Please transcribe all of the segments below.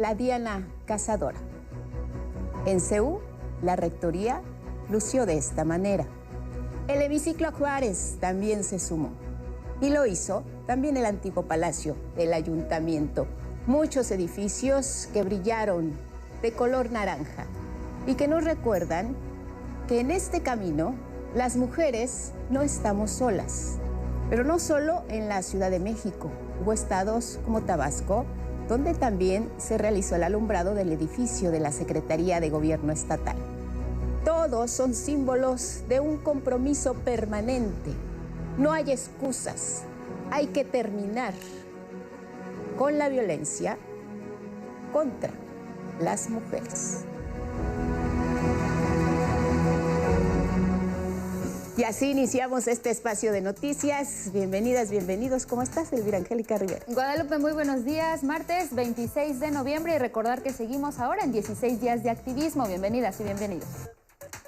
la Diana Cazadora. En CEU, la rectoría lució de esta manera. El hemiciclo Juárez también se sumó. Y lo hizo también el antiguo palacio del ayuntamiento. Muchos edificios que brillaron de color naranja y que nos recuerdan que en este camino las mujeres no estamos solas. Pero no solo en la Ciudad de México, hubo estados como Tabasco, donde también se realizó el alumbrado del edificio de la Secretaría de Gobierno Estatal. Todos son símbolos de un compromiso permanente. No hay excusas. Hay que terminar con la violencia contra las mujeres. Y así iniciamos este espacio de noticias. Bienvenidas, bienvenidos. ¿Cómo estás, Elvira Angélica Rivera? Guadalupe, muy buenos días. Martes 26 de noviembre y recordar que seguimos ahora en 16 días de activismo. Bienvenidas y bienvenidos.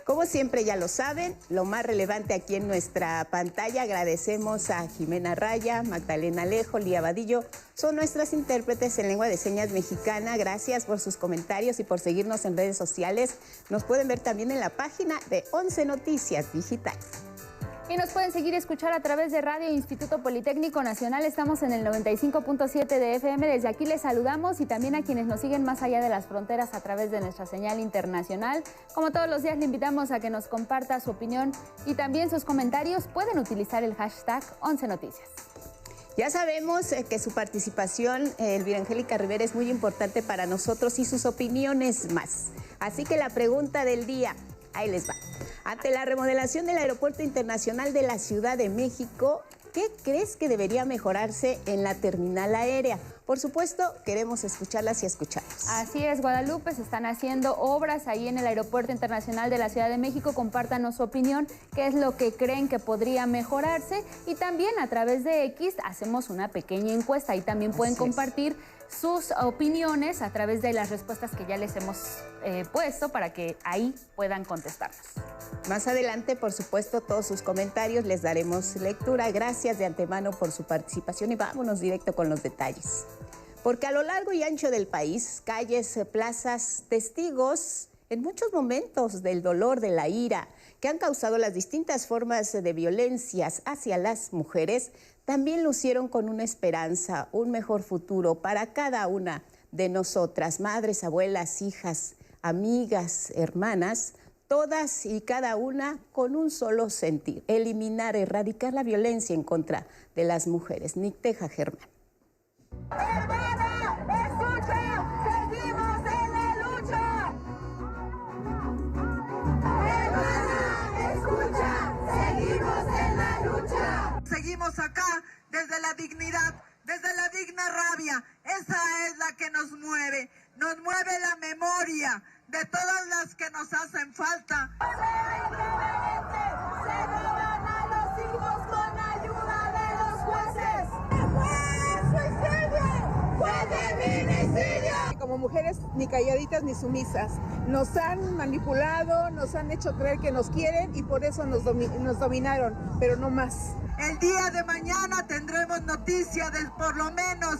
Como siempre ya lo saben, lo más relevante aquí en nuestra pantalla, agradecemos a Jimena Raya, Magdalena Alejo, Lía Vadillo, son nuestras intérpretes en lengua de señas mexicana. Gracias por sus comentarios y por seguirnos en redes sociales. Nos pueden ver también en la página de 11 Noticias Digital. Y nos pueden seguir escuchar a través de Radio Instituto Politécnico Nacional. Estamos en el 95.7 de FM. Desde aquí les saludamos y también a quienes nos siguen más allá de las fronteras a través de nuestra señal internacional. Como todos los días, le invitamos a que nos comparta su opinión y también sus comentarios. Pueden utilizar el hashtag 11 Noticias. Ya sabemos que su participación, Elvira Angélica Rivera, es muy importante para nosotros y sus opiniones más. Así que la pregunta del día, ahí les va. Ante la remodelación del Aeropuerto Internacional de la Ciudad de México, ¿qué crees que debería mejorarse en la terminal aérea? Por supuesto, queremos escucharlas y escucharlos. Así es, Guadalupe, se están haciendo obras ahí en el Aeropuerto Internacional de la Ciudad de México. Compártanos su opinión, qué es lo que creen que podría mejorarse. Y también a través de X hacemos una pequeña encuesta. Ahí también pueden compartir sus opiniones a través de las respuestas que ya les hemos puesto para que ahí puedan contestarnos. Más adelante, por supuesto, todos sus comentarios les daremos lectura. Gracias de antemano por su participación y vámonos directo con los detalles. Porque a lo largo y ancho del país, calles, plazas, testigos en muchos momentos del dolor, de la ira, que han causado las distintas formas de violencias hacia las mujeres, también lucieron con una esperanza, un mejor futuro para cada una de nosotras, madres, abuelas, hijas, amigas, hermanas, todas y cada una con un solo sentir: eliminar, erradicar la violencia en contra de las mujeres. Nicteja Germán. Hermana, escucha, seguimos en la lucha. Hermana, escucha, seguimos en la lucha. Seguimos acá desde la dignidad, desde la digna rabia. Esa es la que nos mueve la memoria de todas las que nos hacen falta. Se roban a los hijos con ayuda de los jueces. Como mujeres ni calladitas ni sumisas. Nos han manipulado, nos han hecho creer que nos quieren y por eso nos dominaron, pero no más. El día de mañana tendremos noticia de por lo menos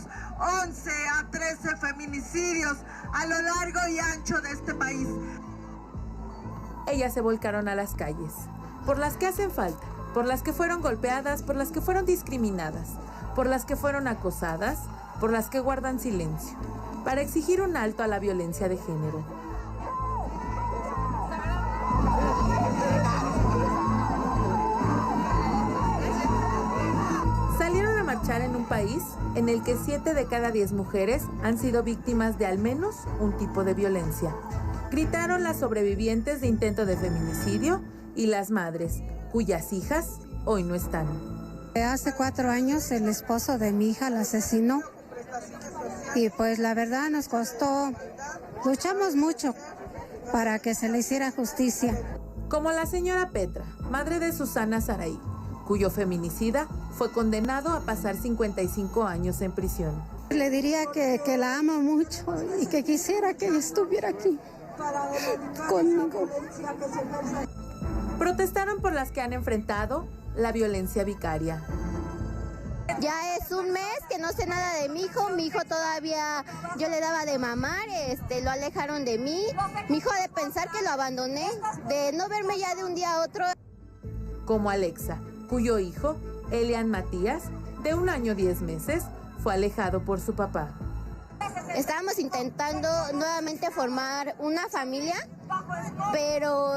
11 a 13 feminicidios a lo largo y ancho de este país. Ellas se volcaron a las calles, por las que hacen falta, por las que fueron golpeadas, por las que fueron discriminadas, por las que fueron acosadas, por las que guardan silencio, para exigir un alto a la violencia de género. Salieron a marchar en un país en el que 7 de cada 10 mujeres han sido víctimas de al menos un tipo de violencia. Gritaron las sobrevivientes de intento de feminicidio y las madres, cuyas hijas hoy no están. Hace 4 años el esposo de mi hija la asesinó y pues la verdad nos costó, luchamos mucho para que se le hiciera justicia. Como la señora Petra, madre de Susana Saraí, cuyo feminicida fue condenado a pasar 55 años en prisión. Le diría que la amo mucho y que quisiera que ella estuviera aquí conmigo. Protestaron por las que han enfrentado la violencia vicaria. Ya es un mes que no sé nada de mi hijo todavía yo le daba de mamar, lo alejaron de mí, mi hijo ha de pensar que lo abandoné, de no verme ya de un día a otro. Como Alexa, cuyo hijo, Elian Matías, de 1 año 10 meses, fue alejado por su papá. Estábamos intentando nuevamente formar una familia, pero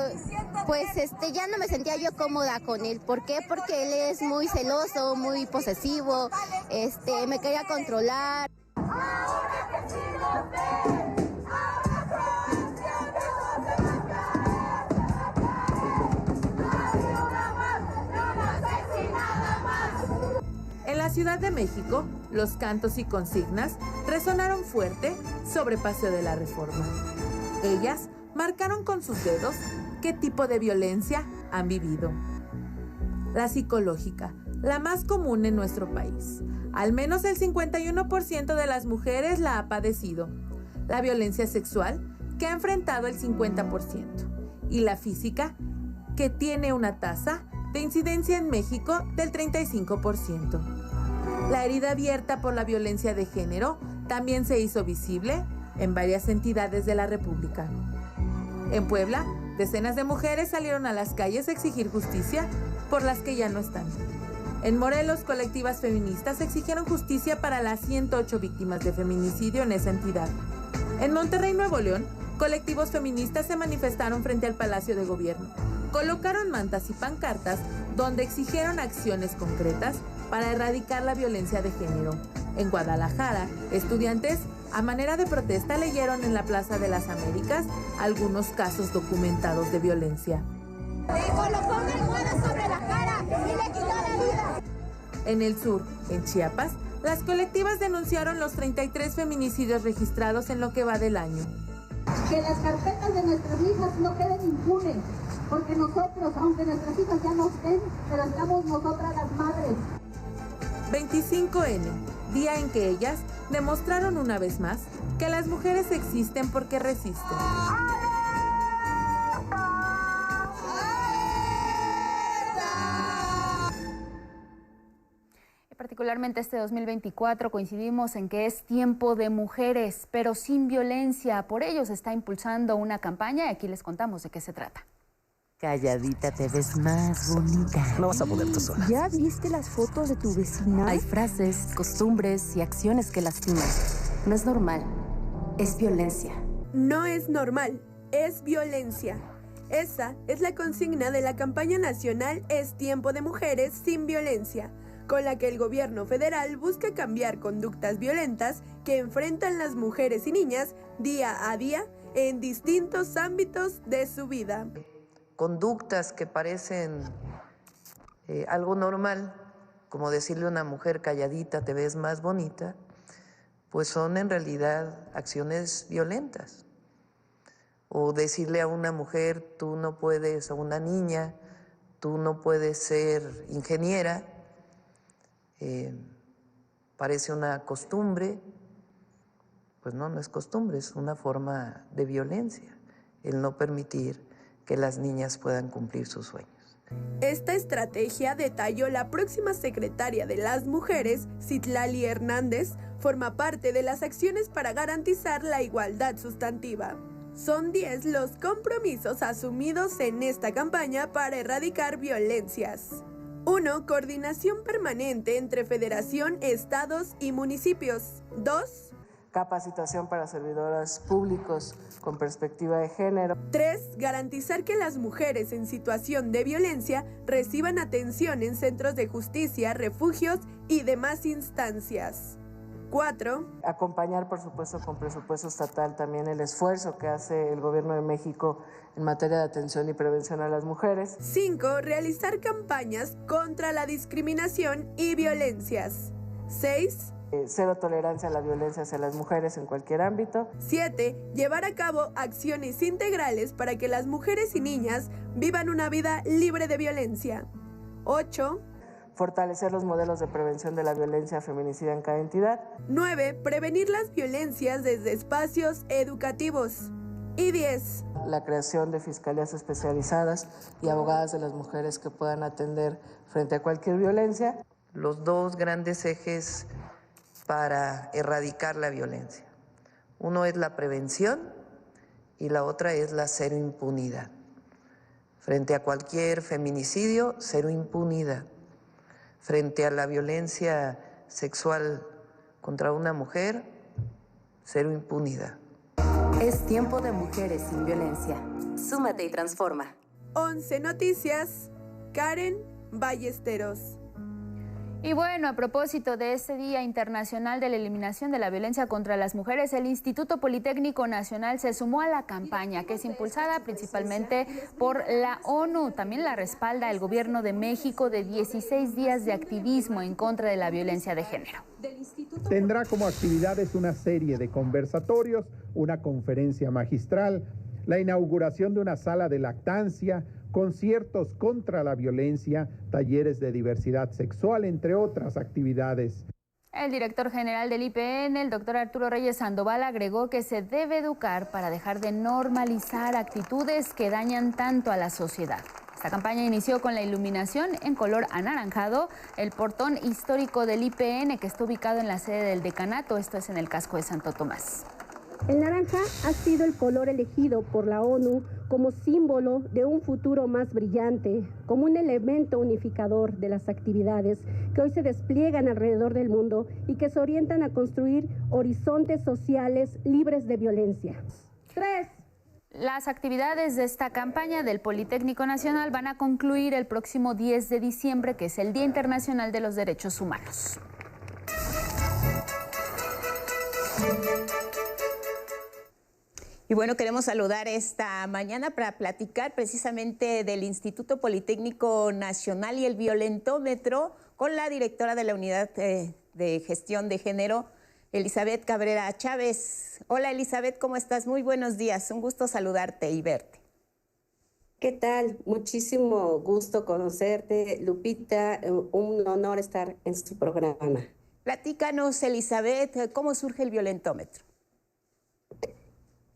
pues ya no me sentía yo cómoda con él. ¿Por qué? Porque él es muy celoso, muy posesivo, me quería controlar. En la Ciudad de México, los cantos y consignas resonaron fuerte sobre Paseo de la Reforma. Ellas marcaron con sus dedos qué tipo de violencia han vivido. La psicológica, la más común en nuestro país. Al menos el 51% de las mujeres la ha padecido. La violencia sexual, que ha enfrentado el 50%. Y la física, que tiene una tasa de incidencia en México del 35%. La herida abierta por la violencia de género también se hizo visible en varias entidades de la República. En Puebla, decenas de mujeres salieron a las calles a exigir justicia por las que ya no están. En Morelos, colectivas feministas exigieron justicia para las 108 víctimas de feminicidio en esa entidad. En Monterrey, Nuevo León, colectivos feministas se manifestaron frente al Palacio de Gobierno. Colocaron mantas y pancartas donde exigieron acciones concretas para erradicar la violencia de género. En Guadalajara, estudiantes, a manera de protesta, leyeron en la Plaza de las Américas algunos casos documentados de violencia. Le colocó una almohada sobre la cara y le quitó la vida. En el sur, en Chiapas, las colectivas denunciaron los 33 feminicidios registrados en lo que va del año. Que las carpetas de nuestras hijas no queden impunes, porque nosotros, aunque nuestras hijas ya no estén, pero estamos nosotras las madres. 25N, día en que ellas demostraron una vez más que las mujeres existen porque resisten. Particularmente este 2024 coincidimos en que es tiempo de mujeres, pero sin violencia. Por ello se está impulsando una campaña y aquí les contamos de qué se trata. Calladita te ves más bonita. No vas a poder tú sola. ¿Ya viste las fotos de tu vecina? Hay frases, costumbres y acciones que lastiman. No es normal, es violencia. No es normal, es violencia. Esa es la consigna de la campaña nacional Es Tiempo de Mujeres sin Violencia, con la que el gobierno federal busca cambiar conductas violentas que enfrentan las mujeres y niñas día a día en distintos ámbitos de su vida. Conductas que parecen algo normal, como decirle a una mujer calladita te ves más bonita, pues son en realidad acciones violentas. O decirle a una mujer tú no puedes, a una niña, tú no puedes ser ingeniera, parece una costumbre, pues no es costumbre, es una forma de violencia, el no permitir que las niñas puedan cumplir sus sueños. Esta estrategia, detalló la próxima secretaria de las Mujeres, Citlali Hernández, forma parte de las acciones para garantizar la igualdad sustantiva. Son 10 los compromisos asumidos en esta campaña para erradicar violencias. 1. Coordinación permanente entre federación, estados y municipios. 2. Capacitación para servidoras públicos con perspectiva de género. 3. Garantizar que las mujeres en situación de violencia reciban atención en centros de justicia, refugios y demás instancias. 4. Acompañar, por supuesto, con presupuesto estatal también el esfuerzo que hace el Gobierno de México en materia de atención y prevención a las mujeres. 5. Realizar campañas contra la discriminación y violencias. 6. Cero tolerancia a la violencia hacia las mujeres en cualquier ámbito. 7. Llevar a cabo acciones integrales para que las mujeres y niñas vivan una vida libre de violencia. 8. Fortalecer los modelos de prevención de la violencia feminicida en cada entidad. 9. Prevenir las violencias desde espacios educativos. Y 10. La creación de fiscalías especializadas y abogadas de las mujeres que puedan atender frente a cualquier violencia. los dos grandes ejes para erradicar la violencia. Uno es la prevención y la otra es la cero impunidad. Frente a cualquier feminicidio, cero impunidad. Frente a la violencia sexual contra una mujer, cero impunidad. Es tiempo de mujeres sin violencia. Súmate y transforma. 11 Noticias, Karen Ballesteros. Y bueno, a propósito de este Día Internacional de la Eliminación de la Violencia contra las Mujeres, el Instituto Politécnico Nacional se sumó a la campaña, que es impulsada principalmente por la ONU. También la respalda el Gobierno de México, de 16 días de activismo en contra de la violencia de género. Tendrá como actividades una serie de conversatorios, una conferencia magistral, la inauguración de una sala de lactancia, conciertos contra la violencia, talleres de diversidad sexual, entre otras actividades. El director general del IPN, el doctor Arturo Reyes Sandoval, agregó que se debe educar para dejar de normalizar actitudes que dañan tanto a la sociedad. Esta campaña inició con la iluminación en color anaranjado, el portón histórico del IPN, que está ubicado en la sede del decanato, esto es en el casco de Santo Tomás. El naranja ha sido el color elegido por la ONU como símbolo de un futuro más brillante, como un elemento unificador de las actividades que hoy se despliegan alrededor del mundo y que se orientan a construir horizontes sociales libres de violencia. 3. Las actividades de esta campaña del Politécnico Nacional van a concluir el próximo 10 de diciembre, que es el Día Internacional de los Derechos Humanos. Y bueno, queremos saludar esta mañana para platicar precisamente del Instituto Politécnico Nacional y el violentómetro con la directora de la Unidad de Gestión de Género, Elizabeth Cabrera Chávez. Hola Elizabeth, ¿cómo estás? Muy buenos días, un gusto saludarte y verte. ¿Qué tal? Muchísimo gusto conocerte, Lupita, un honor estar en su programa. Platícanos, Elizabeth, ¿cómo surge el violentómetro?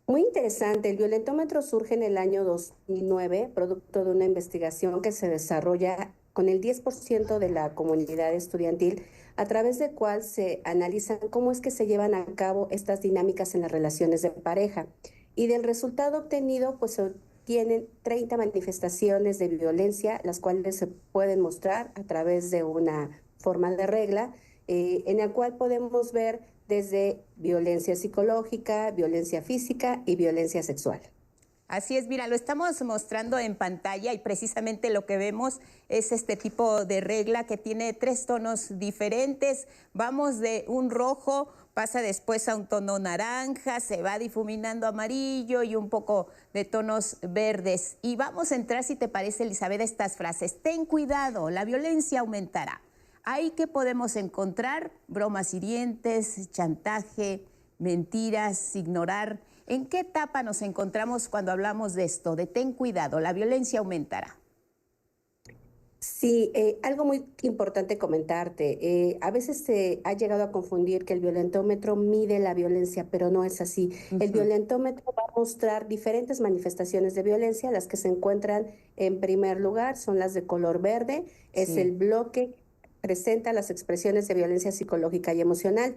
Muy interesante, el violentómetro surge en el año 2009, producto de una investigación que se desarrolla con el 10% de la comunidad estudiantil, a través de cual se analizan cómo es que se llevan a cabo estas dinámicas en las relaciones de pareja. Y del resultado obtenido, pues se tienen 30 manifestaciones de violencia, las cuales se pueden mostrar a través de una forma de regla, en la cual podemos ver desde violencia psicológica, violencia física y violencia sexual. Así es, mira, lo estamos mostrando en pantalla y precisamente lo que vemos es este tipo de regla que tiene 3 tonos diferentes. Vamos de un rojo, pasa después a un tono naranja, se va difuminando amarillo y un poco de tonos verdes. Y vamos a entrar, si te parece, Elizabeth, estas frases. Ten cuidado, la violencia aumentará. Ahí que podemos encontrar bromas hirientes, chantaje, mentiras, ignorar. ¿En qué etapa nos encontramos cuando hablamos de esto, de ten cuidado, la violencia aumentará? Sí, algo muy importante comentarte. A veces se ha llegado a confundir que el violentómetro mide la violencia, pero no es así. El violentómetro va a mostrar diferentes manifestaciones de violencia. Las que se encuentran en primer lugar son las de color verde. Es el bloque que presenta las expresiones de violencia psicológica y emocional.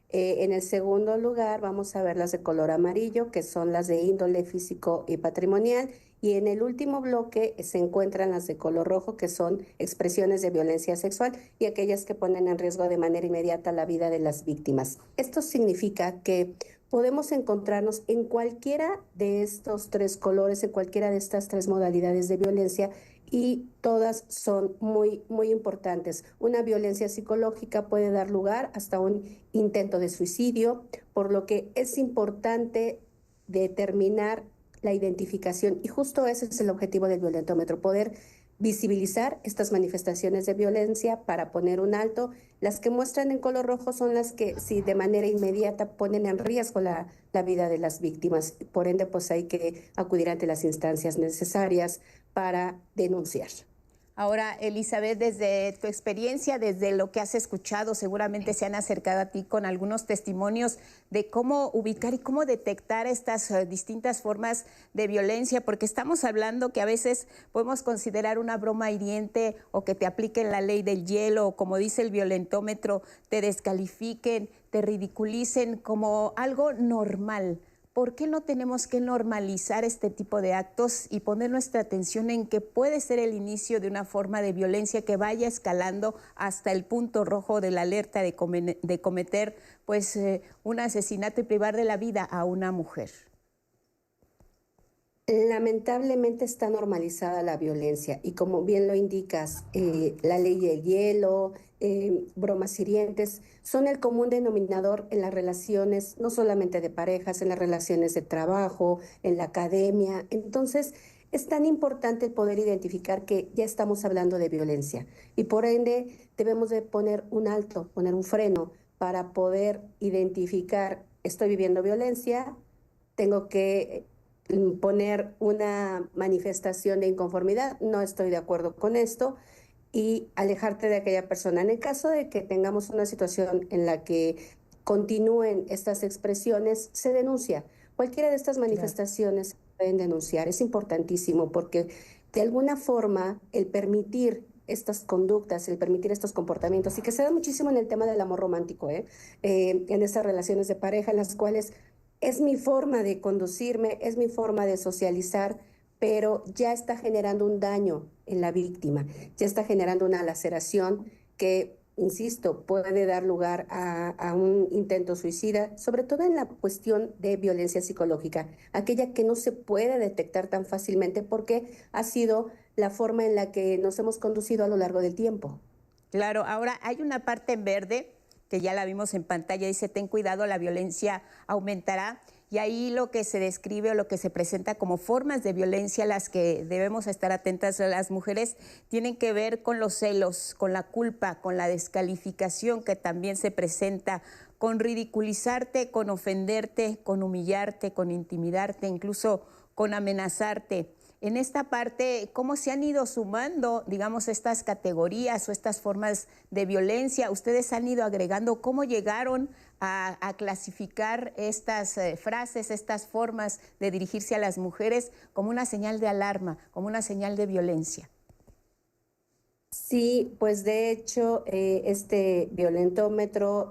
En el segundo lugar vamos a ver las de color amarillo, que son las de índole físico y patrimonial. Y en el último bloque se encuentran las de color rojo, que son expresiones de violencia sexual y aquellas que ponen en riesgo de manera inmediata la vida de las víctimas. Esto significa que podemos encontrarnos en cualquiera de estos 3 colores, en cualquiera de estas 3 modalidades de violencia, y todas son muy, muy importantes. Una violencia psicológica puede dar lugar hasta un intento de suicidio, por lo que es importante determinar la identificación, y justo ese es el objetivo del violentómetro, poder visibilizar estas manifestaciones de violencia para poner un alto. Las que muestran en color rojo son las que sí de manera inmediata ponen en riesgo la vida de las víctimas. Por ende, pues hay que acudir ante las instancias necesarias para denunciar. Ahora, Elizabeth, desde tu experiencia, desde lo que has escuchado, seguramente se han acercado a ti con algunos testimonios de cómo ubicar y cómo detectar estas distintas formas de violencia, porque estamos hablando que a veces podemos considerar una broma hiriente o que te apliquen la ley del hielo o, como dice el violentómetro, te descalifiquen, te ridiculicen como algo normal. ¿Por qué no tenemos que normalizar este tipo de actos y poner nuestra atención en que puede ser el inicio de una forma de violencia que vaya escalando hasta el punto rojo de la alerta de cometer un asesinato y privar de la vida a una mujer? Lamentablemente está normalizada la violencia y, como bien lo indicas, la ley del hielo, bromas hirientes, son el común denominador en las relaciones, no solamente de parejas, en las relaciones de trabajo, en la academia. Entonces, es tan importante el poder identificar que ya estamos hablando de violencia y, por ende, debemos de poner un alto, poner un freno para poder identificar: estoy viviendo violencia, tengo que poner una manifestación de inconformidad, no estoy de acuerdo con esto, y alejarte de aquella persona. En el caso de que tengamos una situación en la que continúen estas expresiones, se denuncia. Cualquiera de estas manifestaciones pueden denunciar. Es importantísimo porque de alguna forma el permitir estas conductas, el permitir estos comportamientos, y que se da muchísimo en el tema del amor romántico, en estas relaciones de pareja en las cuales es mi forma de conducirme, es mi forma de socializar, pero ya está generando un daño en la víctima, ya está generando una laceración que, insisto, puede dar lugar a un intento suicida, sobre todo en la cuestión de violencia psicológica, aquella que no se puede detectar tan fácilmente porque ha sido la forma en la que nos hemos conducido a lo largo del tiempo. Claro, ahora hay una parte en verde que ya la vimos en pantalla, dice: ten cuidado, la violencia aumentará. Y ahí lo que se describe o lo que se presenta como formas de violencia a las que debemos estar atentas las mujeres tienen que ver con los celos, con la culpa, con la descalificación que también se presenta, con ridiculizarte, con ofenderte, con humillarte, con intimidarte, incluso con amenazarte. En esta parte, ¿cómo se han ido sumando, digamos, estas categorías o estas formas de violencia? Ustedes han ido agregando, ¿cómo llegaron a clasificar estas frases, estas formas de dirigirse a las mujeres como una señal de alarma, como una señal de violencia? Sí, pues de hecho, este violentómetro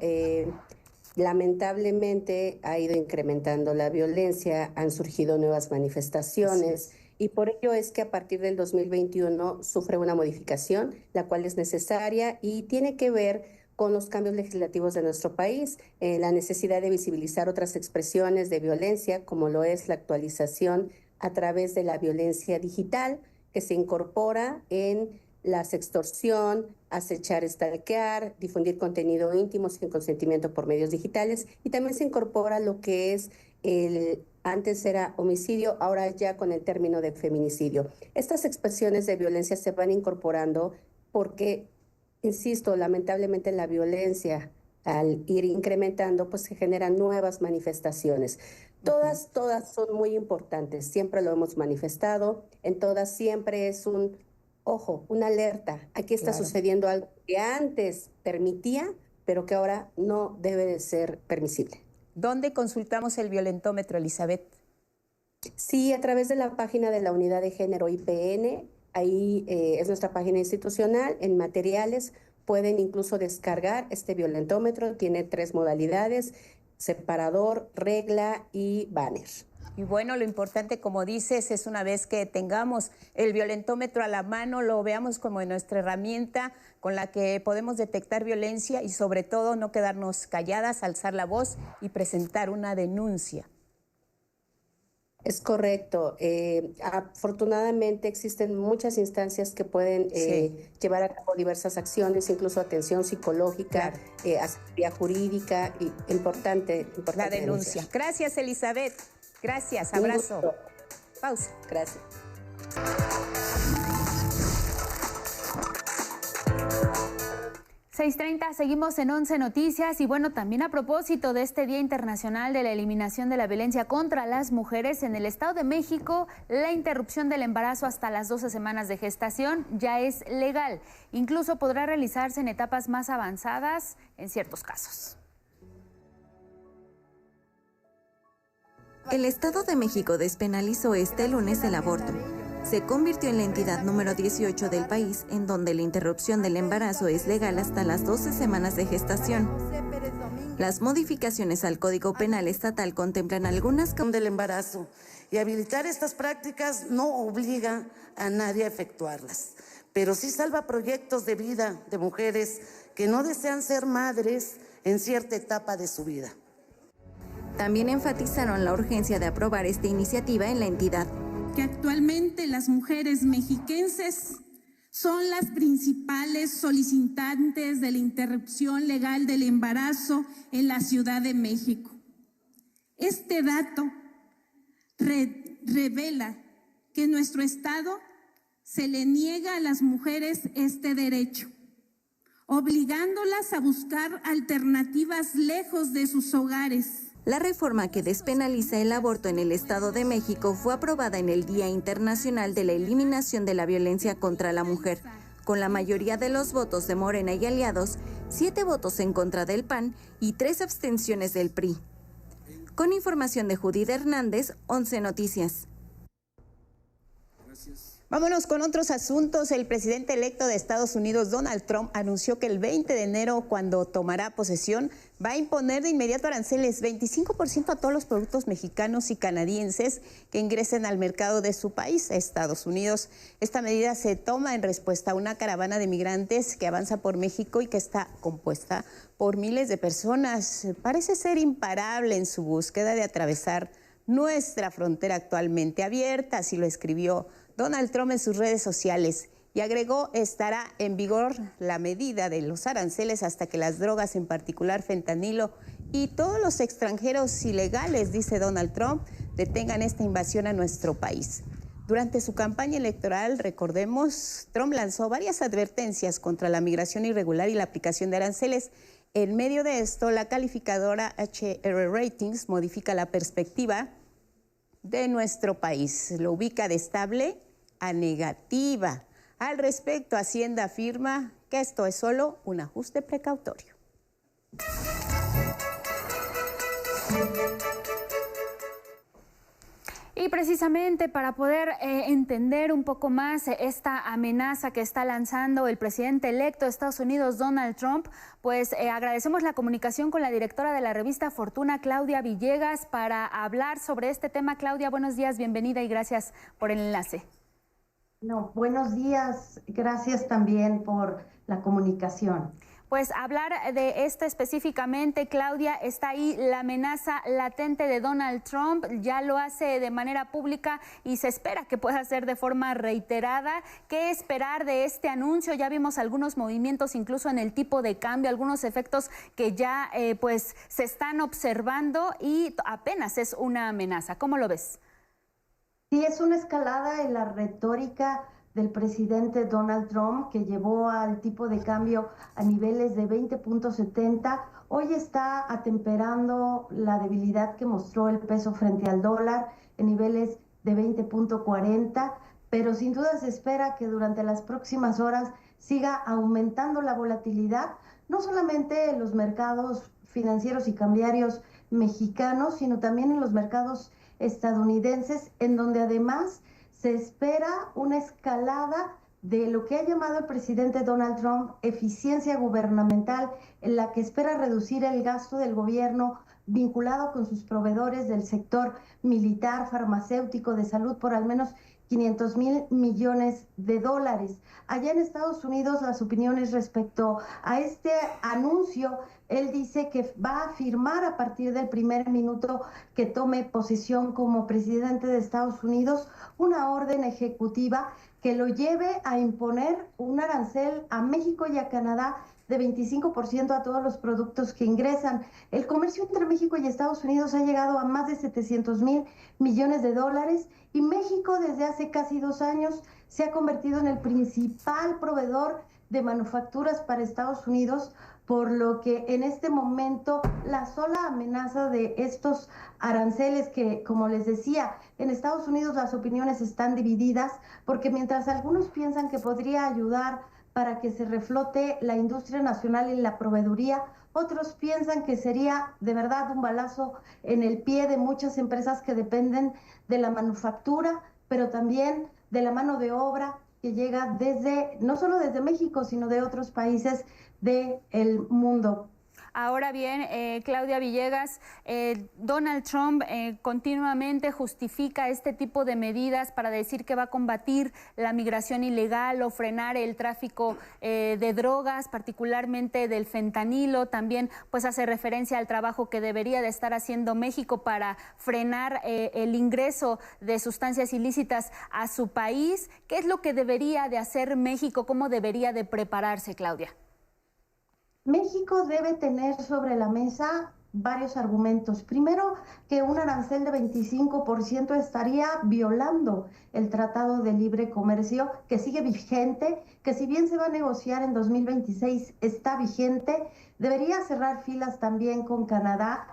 lamentablemente ha ido incrementando la violencia, han surgido nuevas manifestaciones. Y por ello es que a partir del 2021 sufre una modificación, la cual es necesaria y tiene que ver con los cambios legislativos de nuestro país, la necesidad de visibilizar otras expresiones de violencia, como lo es la actualización a través de la violencia digital, que se incorpora en la sextorsión, acechar, stalkear, difundir contenido íntimo sin consentimiento por medios digitales, y también se incorpora lo que es antes era homicidio, ahora ya con el término de feminicidio. Estas expresiones de violencia se van incorporando porque, insisto, lamentablemente la violencia, al ir incrementando, pues se generan nuevas manifestaciones. Todas son muy importantes, siempre lo hemos manifestado, en todas siempre es un ojo, una alerta. Aquí está sucediendo algo que antes permitía, pero que ahora no debe de ser permisible. ¿Dónde consultamos el violentómetro, Elizabeth? Sí, a través de la página de la Unidad de Género IPN, ahí es nuestra página institucional, en materiales pueden incluso descargar este violentómetro, tiene 3 modalidades: separador, regla y banner. Y bueno, lo importante, como dices, es una vez que tengamos el violentómetro a la mano, lo veamos como nuestra herramienta con la que podemos detectar violencia y sobre todo no quedarnos calladas, alzar la voz y presentar una denuncia. Es correcto. Afortunadamente existen muchas instancias que pueden llevar a cabo diversas acciones, incluso atención psicológica, asesoría jurídica, y importante la denuncia. Gracias, Elizabeth. Gracias, abrazo. Pausa. Gracias. 6:30, seguimos en 11 Noticias y bueno, también a propósito de este Día Internacional de la Eliminación de la Violencia contra las Mujeres, en el Estado de México, la interrupción del embarazo hasta las 12 semanas de gestación ya es legal. Incluso podrá realizarse en etapas más avanzadas en ciertos casos. El Estado de México despenalizó este lunes el aborto. Se convirtió en la entidad número 18 del país en donde la interrupción del embarazo es legal hasta las 12 semanas de gestación. Las modificaciones al Código Penal Estatal contemplan algunas del embarazo y habilitar estas prácticas no obliga a nadie a efectuarlas, pero sí salva proyectos de vida de mujeres que no desean ser madres en cierta etapa de su vida. También enfatizaron la urgencia de aprobar esta iniciativa en la entidad. Que actualmente las mujeres mexiquenses son las principales solicitantes de la interrupción legal del embarazo en la Ciudad de México. Este dato revela que en nuestro estado se le niega a las mujeres este derecho, obligándolas a buscar alternativas lejos de sus hogares. La reforma que despenaliza el aborto en el Estado de México fue aprobada en el Día Internacional de la Eliminación de la Violencia contra la Mujer, con la mayoría de los votos de Morena y aliados, 7 votos en contra del PAN y 3 abstenciones del PRI. Con información de Judith Hernández, 11 Noticias. Vámonos con otros asuntos. El presidente electo de Estados Unidos, Donald Trump, anunció que el 20 de enero, cuando tomará posesión, va a imponer de inmediato aranceles 25% a todos los productos mexicanos y canadienses que ingresen al mercado de su país, Estados Unidos. Esta medida se toma en respuesta a una caravana de migrantes que avanza por México y que está compuesta por miles de personas. Parece ser imparable en su búsqueda de atravesar nuestra frontera actualmente abierta, así lo escribió Donald Trump en sus redes sociales, y agregó: estará en vigor la medida de los aranceles hasta que las drogas, en particular fentanilo, y todos los extranjeros ilegales, dice Donald Trump, detengan esta invasión a nuestro país. Durante su campaña electoral, recordemos, Trump lanzó varias advertencias contra la migración irregular y la aplicación de aranceles. En medio de esto, la calificadora HR Ratings modifica la perspectiva de nuestro país. Lo ubica de estable a negativa. Al respecto, Hacienda afirma que esto es solo un ajuste precautorio. Y precisamente para poder entender un poco más esta amenaza que está lanzando el presidente electo de Estados Unidos, Donald Trump, pues agradecemos la comunicación con la directora de la revista Fortuna, Claudia Villegas, para hablar sobre este tema. Claudia, buenos días, bienvenida y gracias por el enlace. No, buenos días, gracias también por la comunicación. Pues hablar de esto específicamente, Claudia, está ahí la amenaza latente de Donald Trump, ya lo hace de manera pública y se espera que pueda hacer de forma reiterada. ¿Qué esperar de este anuncio? Ya vimos algunos movimientos incluso en el tipo de cambio, algunos efectos que ya pues se están observando y apenas es una amenaza. ¿Cómo lo ves? Sí, es una escalada en la retórica del presidente Donald Trump que llevó al tipo de cambio a niveles de 20.70. Hoy está atemperando la debilidad que mostró el peso frente al dólar en niveles de 20.40, pero sin duda se espera que durante las próximas horas siga aumentando la volatilidad, no solamente en los mercados financieros y cambiarios mexicanos, sino también en los mercados estadounidenses, en donde además se espera una escalada de lo que ha llamado el presidente Donald Trump eficiencia gubernamental, en la que espera reducir el gasto del gobierno vinculado con sus proveedores del sector militar, farmacéutico, de salud por al menos 500,000 millones de dólares. Allá en Estados Unidos, las opiniones respecto a este anuncio, él dice que va a firmar a partir del primer minuto que tome posesión como presidente de Estados Unidos una orden ejecutiva que lo lleve a imponer un arancel a México y a Canadá de 25% a todos los productos que ingresan. El comercio entre México y Estados Unidos ha llegado a más de 700,000 millones de dólares y México desde hace casi 2 años se ha convertido en el principal proveedor de manufacturas para Estados Unidos, por lo que en este momento la sola amenaza de estos aranceles que, como les decía, en Estados Unidos las opiniones están divididas, porque mientras algunos piensan que podría ayudar para que se reflote la industria nacional y la proveeduría, otros piensan que sería de verdad un balazo en el pie de muchas empresas que dependen de la manufactura, pero también de la mano de obra que llega no solo desde México, sino de otros países del mundo. Ahora bien, Claudia Villegas, Donald Trump continuamente justifica este tipo de medidas para decir que va a combatir la migración ilegal o frenar el tráfico de drogas, particularmente del fentanilo. También pues hace referencia al trabajo que debería de estar haciendo México para frenar el ingreso de sustancias ilícitas a su país. ¿Qué es lo que debería de hacer México? ¿Cómo debería de prepararse, Claudia? México debe tener sobre la mesa varios argumentos. Primero, que un arancel de 25% estaría violando el Tratado de Libre Comercio, que sigue vigente, que si bien se va a negociar en 2026, está vigente. Debería cerrar filas también con Canadá,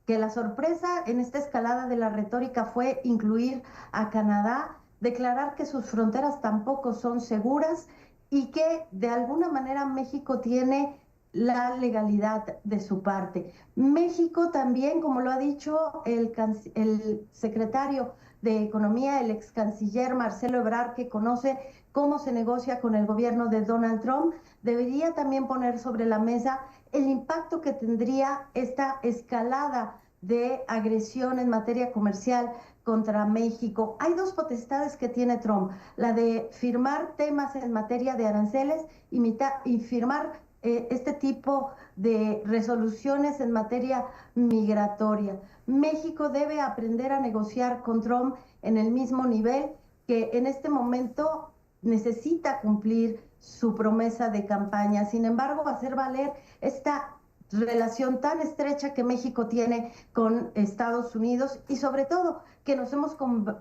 que la sorpresa en esta escalada de la retórica fue incluir a Canadá, declarar que sus fronteras tampoco son seguras y que de alguna manera México tiene la legalidad de su parte. México también, como lo ha dicho el secretario de Economía, el ex canciller Marcelo Ebrard, que conoce cómo se negocia con el gobierno de Donald Trump, debería también poner sobre la mesa el impacto que tendría esta escalada de agresión en materia comercial contra México. Hay dos potestades que tiene Trump, la de firmar temas en materia de aranceles y firmar este tipo de resoluciones en materia migratoria. México debe aprender a negociar con Trump en el mismo nivel, que en este momento necesita cumplir su promesa de campaña. Sin embargo, hacer valer esta relación tan estrecha que México tiene con Estados Unidos y sobre todo que nos hemos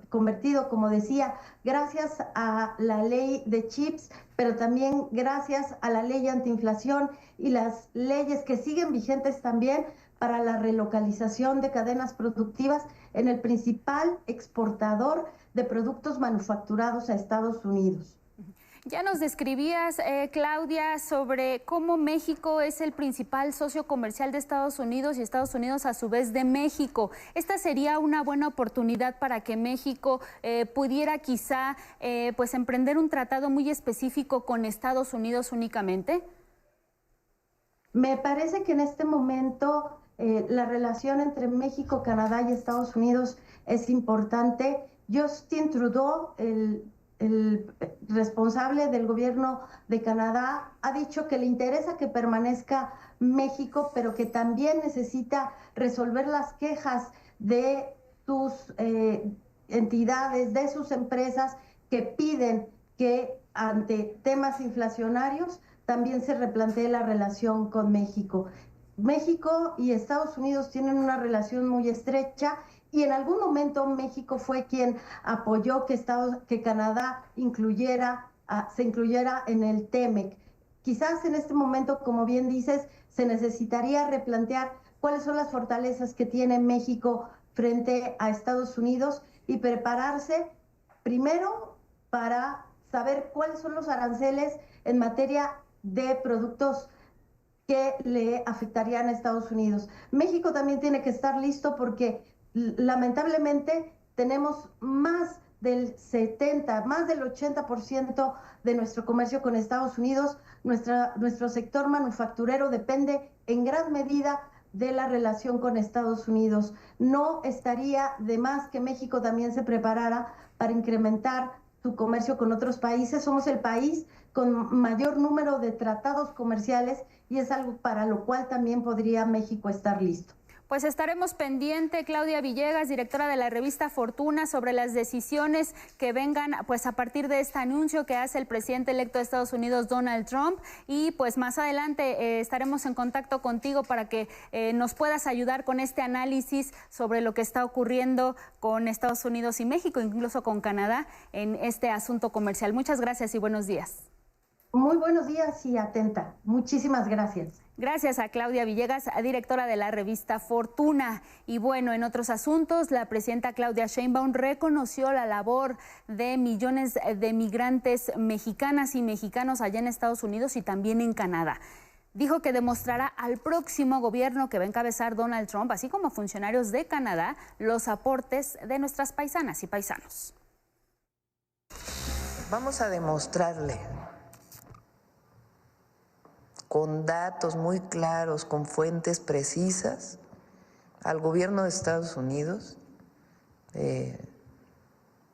convertido, como decía, gracias a la ley de chips, pero también gracias a la ley antiinflación y las leyes que siguen vigentes también para la relocalización de cadenas productivas en el principal exportador de productos manufacturados a Estados Unidos. Ya nos describías, Claudia, sobre cómo México es el principal socio comercial de Estados Unidos y Estados Unidos a su vez de México. ¿Esta sería una buena oportunidad para que México pudiera quizá pues emprender un tratado muy específico con Estados Unidos únicamente? Me parece que en este momento la relación entre México, Canadá y Estados Unidos es importante. Justin Trudeau, el responsable del gobierno de Canadá, ha dicho que le interesa que permanezca México, pero que también necesita resolver las quejas de sus entidades, de sus empresas, que piden que ante temas inflacionarios también se replantee la relación con México. México y Estados Unidos tienen una relación muy estrecha y en algún momento México fue quien apoyó que Canadá se incluyera en el TEMEC. Quizás en este momento, como bien dices, se necesitaría replantear cuáles son las fortalezas que tiene México frente a Estados Unidos y prepararse primero para saber cuáles son los aranceles en materia de productos que le afectarían a Estados Unidos. México también tiene que estar listo porque lamentablemente tenemos más del 80% de nuestro comercio con Estados Unidos. Nuestro sector manufacturero depende en gran medida de la relación con Estados Unidos. No estaría de más que México también se preparara para incrementar su comercio con otros países. Somos el país con mayor número de tratados comerciales y es algo para lo cual también podría México estar listo. Pues estaremos pendiente, Claudia Villegas, directora de la revista Fortuna, sobre las decisiones que vengan pues a partir de este anuncio que hace el presidente electo de Estados Unidos, Donald Trump, y pues más adelante estaremos en contacto contigo para que nos puedas ayudar con este análisis sobre lo que está ocurriendo con Estados Unidos y México, incluso con Canadá, en este asunto comercial. Muchas gracias y buenos días. Muy buenos días y atenta. Muchísimas gracias. Gracias a Claudia Villegas, directora de la revista Fortuna. Y bueno, en otros asuntos, la presidenta Claudia Sheinbaum reconoció la labor de millones de migrantes mexicanas y mexicanos allá en Estados Unidos y también en Canadá. Dijo que demostrará al próximo gobierno que va a encabezar Donald Trump, así como a funcionarios de Canadá, los aportes de nuestras paisanas y paisanos. Vamos a demostrarle con datos muy claros, con fuentes precisas, al gobierno de Estados Unidos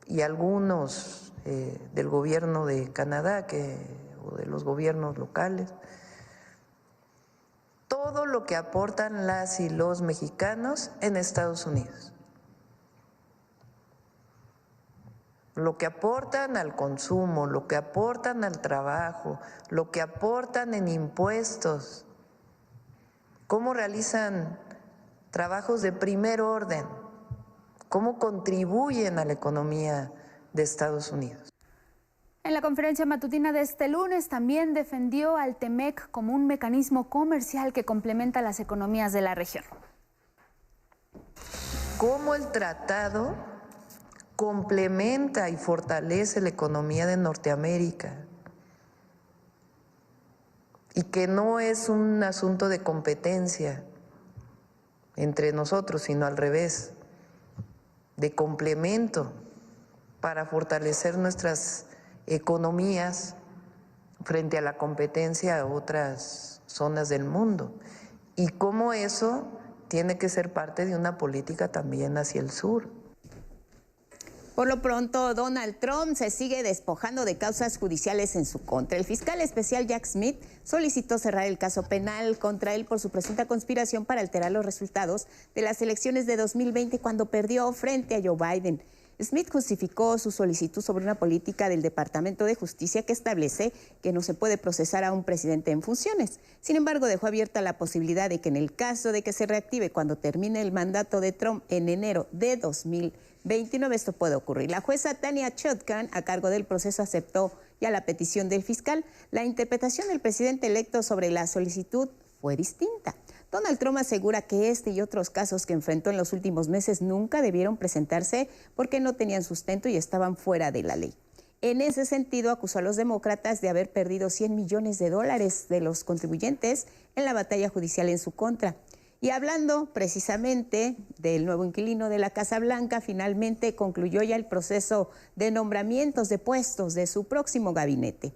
y algunos del gobierno de Canadá o de los gobiernos locales, todo lo que aportan las y los mexicanos en Estados Unidos. Lo que aportan al consumo, lo que aportan al trabajo, lo que aportan en impuestos, cómo realizan trabajos de primer orden, cómo contribuyen a la economía de Estados Unidos. En la conferencia matutina de este lunes también defendió al TEMEC como un mecanismo comercial que complementa las economías de la región. Cómo el tratado complementa y fortalece la economía de Norteamérica y que no es un asunto de competencia entre nosotros, sino al revés, de complemento para fortalecer nuestras economías frente a la competencia a otras zonas del mundo, y cómo eso tiene que ser parte de una política también hacia el sur. Por lo pronto, Donald Trump se sigue despojando de causas judiciales en su contra. El fiscal especial Jack Smith solicitó cerrar el caso penal contra él por su presunta conspiración para alterar los resultados de las elecciones de 2020 cuando perdió frente a Joe Biden. Smith justificó su solicitud sobre una política del Departamento de Justicia que establece que no se puede procesar a un presidente en funciones. Sin embargo, dejó abierta la posibilidad de que en el caso de que se reactive cuando termine el mandato de Trump en enero de 2029, esto puede ocurrir. La jueza Tanya Chutkan, a cargo del proceso, aceptó ya la petición del fiscal. La interpretación del presidente electo sobre la solicitud fue distinta. Donald Trump asegura que este y otros casos que enfrentó en los últimos meses nunca debieron presentarse porque no tenían sustento y estaban fuera de la ley. En ese sentido, acusó a los demócratas de haber perdido $100 millones de los contribuyentes en la batalla judicial en su contra. Y hablando precisamente del nuevo inquilino de la Casa Blanca, finalmente concluyó ya el proceso de nombramientos de puestos de su próximo gabinete.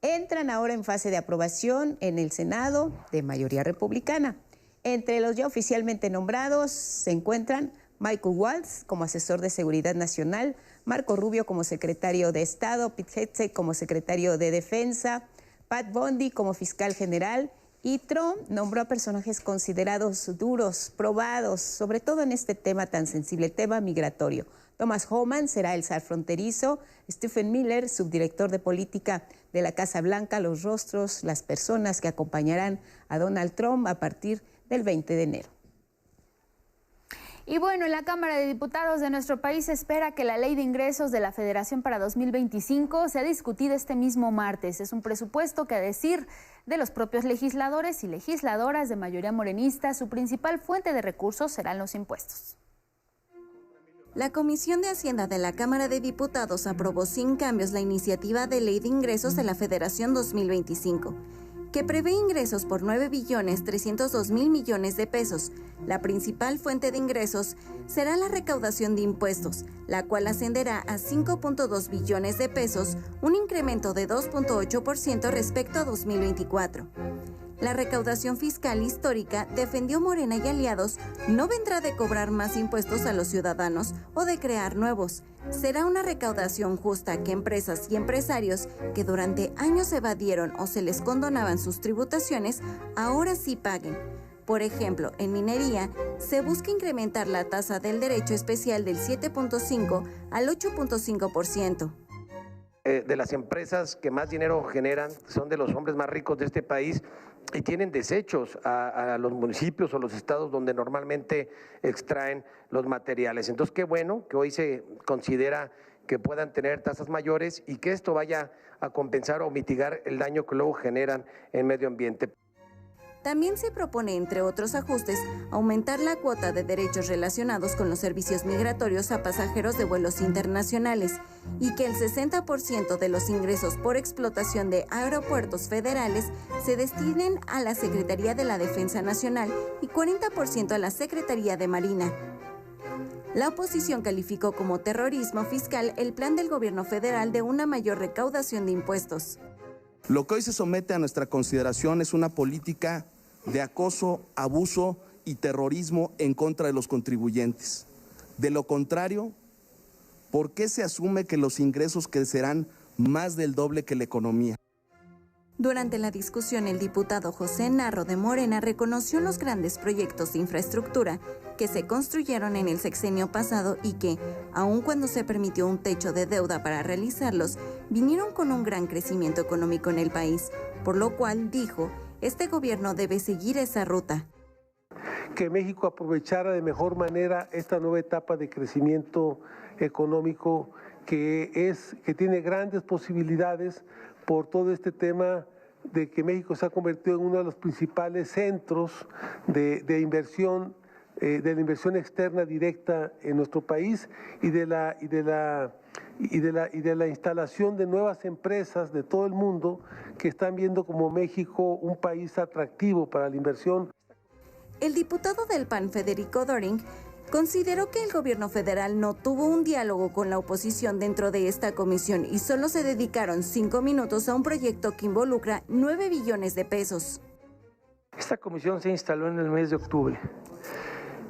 Entran ahora en fase de aprobación en el Senado de mayoría republicana. Entre los ya oficialmente nombrados se encuentran Michael Waltz como asesor de Seguridad Nacional, Marco Rubio como secretario de Estado, Pete Hegseth como secretario de Defensa, Pat Bondi como fiscal general, y Trump nombró a personajes considerados duros, probados, sobre todo en este tema tan sensible, el tema migratorio. Thomas Homan será el zar fronterizo, Stephen Miller, subdirector de política de la Casa Blanca, los rostros, las personas que acompañarán a Donald Trump a partir del 20 de enero. Y bueno, en la Cámara de Diputados de nuestro país se espera que la Ley de Ingresos de la Federación para 2025 sea discutida este mismo martes. Es un presupuesto que, a decir de los propios legisladores y legisladoras de mayoría morenista, su principal fuente de recursos serán los impuestos. La Comisión de Hacienda de la Cámara de Diputados aprobó sin cambios la iniciativa de Ley de Ingresos de la Federación 2025, que prevé ingresos por 9.302.000 millones de pesos. La principal fuente de ingresos será la recaudación de impuestos, la cual ascenderá a 5.2 billones de pesos, un incremento de 2.8% respecto a 2024. La recaudación fiscal histórica, defendió Morena y aliados, no vendrá de cobrar más impuestos a los ciudadanos o de crear nuevos. Será una recaudación justa que empresas y empresarios que durante años evadieron o se les condonaban sus tributaciones, ahora sí paguen. Por ejemplo, en minería, se busca incrementar la tasa del derecho especial del 7.5 al 8.5%. De las empresas que más dinero generan son de los hombres más ricos de este país y tienen desechos a los municipios o los estados donde normalmente extraen los materiales. Entonces, qué bueno que hoy se considera que puedan tener tasas mayores y que esto vaya a compensar o mitigar el daño que luego generan en medio ambiente. También se propone, entre otros ajustes, aumentar la cuota de derechos relacionados con los servicios migratorios a pasajeros de vuelos internacionales y que el 60% de los ingresos por explotación de aeropuertos federales se destinen a la Secretaría de la Defensa Nacional y 40% a la Secretaría de Marina. La oposición calificó como terrorismo fiscal el plan del gobierno federal de una mayor recaudación de impuestos. Lo que hoy se somete a nuestra consideración es una política de acoso, abuso y terrorismo en contra de los contribuyentes. De lo contrario, ¿por qué se asume que los ingresos crecerán más del doble que la economía? Durante la discusión, el diputado José Narro de Morena reconoció los grandes proyectos de infraestructura que se construyeron en el sexenio pasado y que, aun cuando se permitió un techo de deuda para realizarlos, vinieron con un gran crecimiento económico en el país, por lo cual, dijo, este gobierno debe seguir esa ruta. Que México aprovechara de mejor manera esta nueva etapa de crecimiento económico que tiene grandes posibilidades por todo este tema de que México se ha convertido en uno de los principales centros de inversión, de la inversión externa directa en nuestro país y de la instalación de nuevas empresas de todo el mundo que están viendo como México un país atractivo para la inversión. El diputado del PAN, Federico Doring, consideró que el gobierno federal no tuvo un diálogo con la oposición dentro de esta comisión y solo se dedicaron 5 minutos a un proyecto que involucra 9 billones de pesos. Esta comisión se instaló en el mes de octubre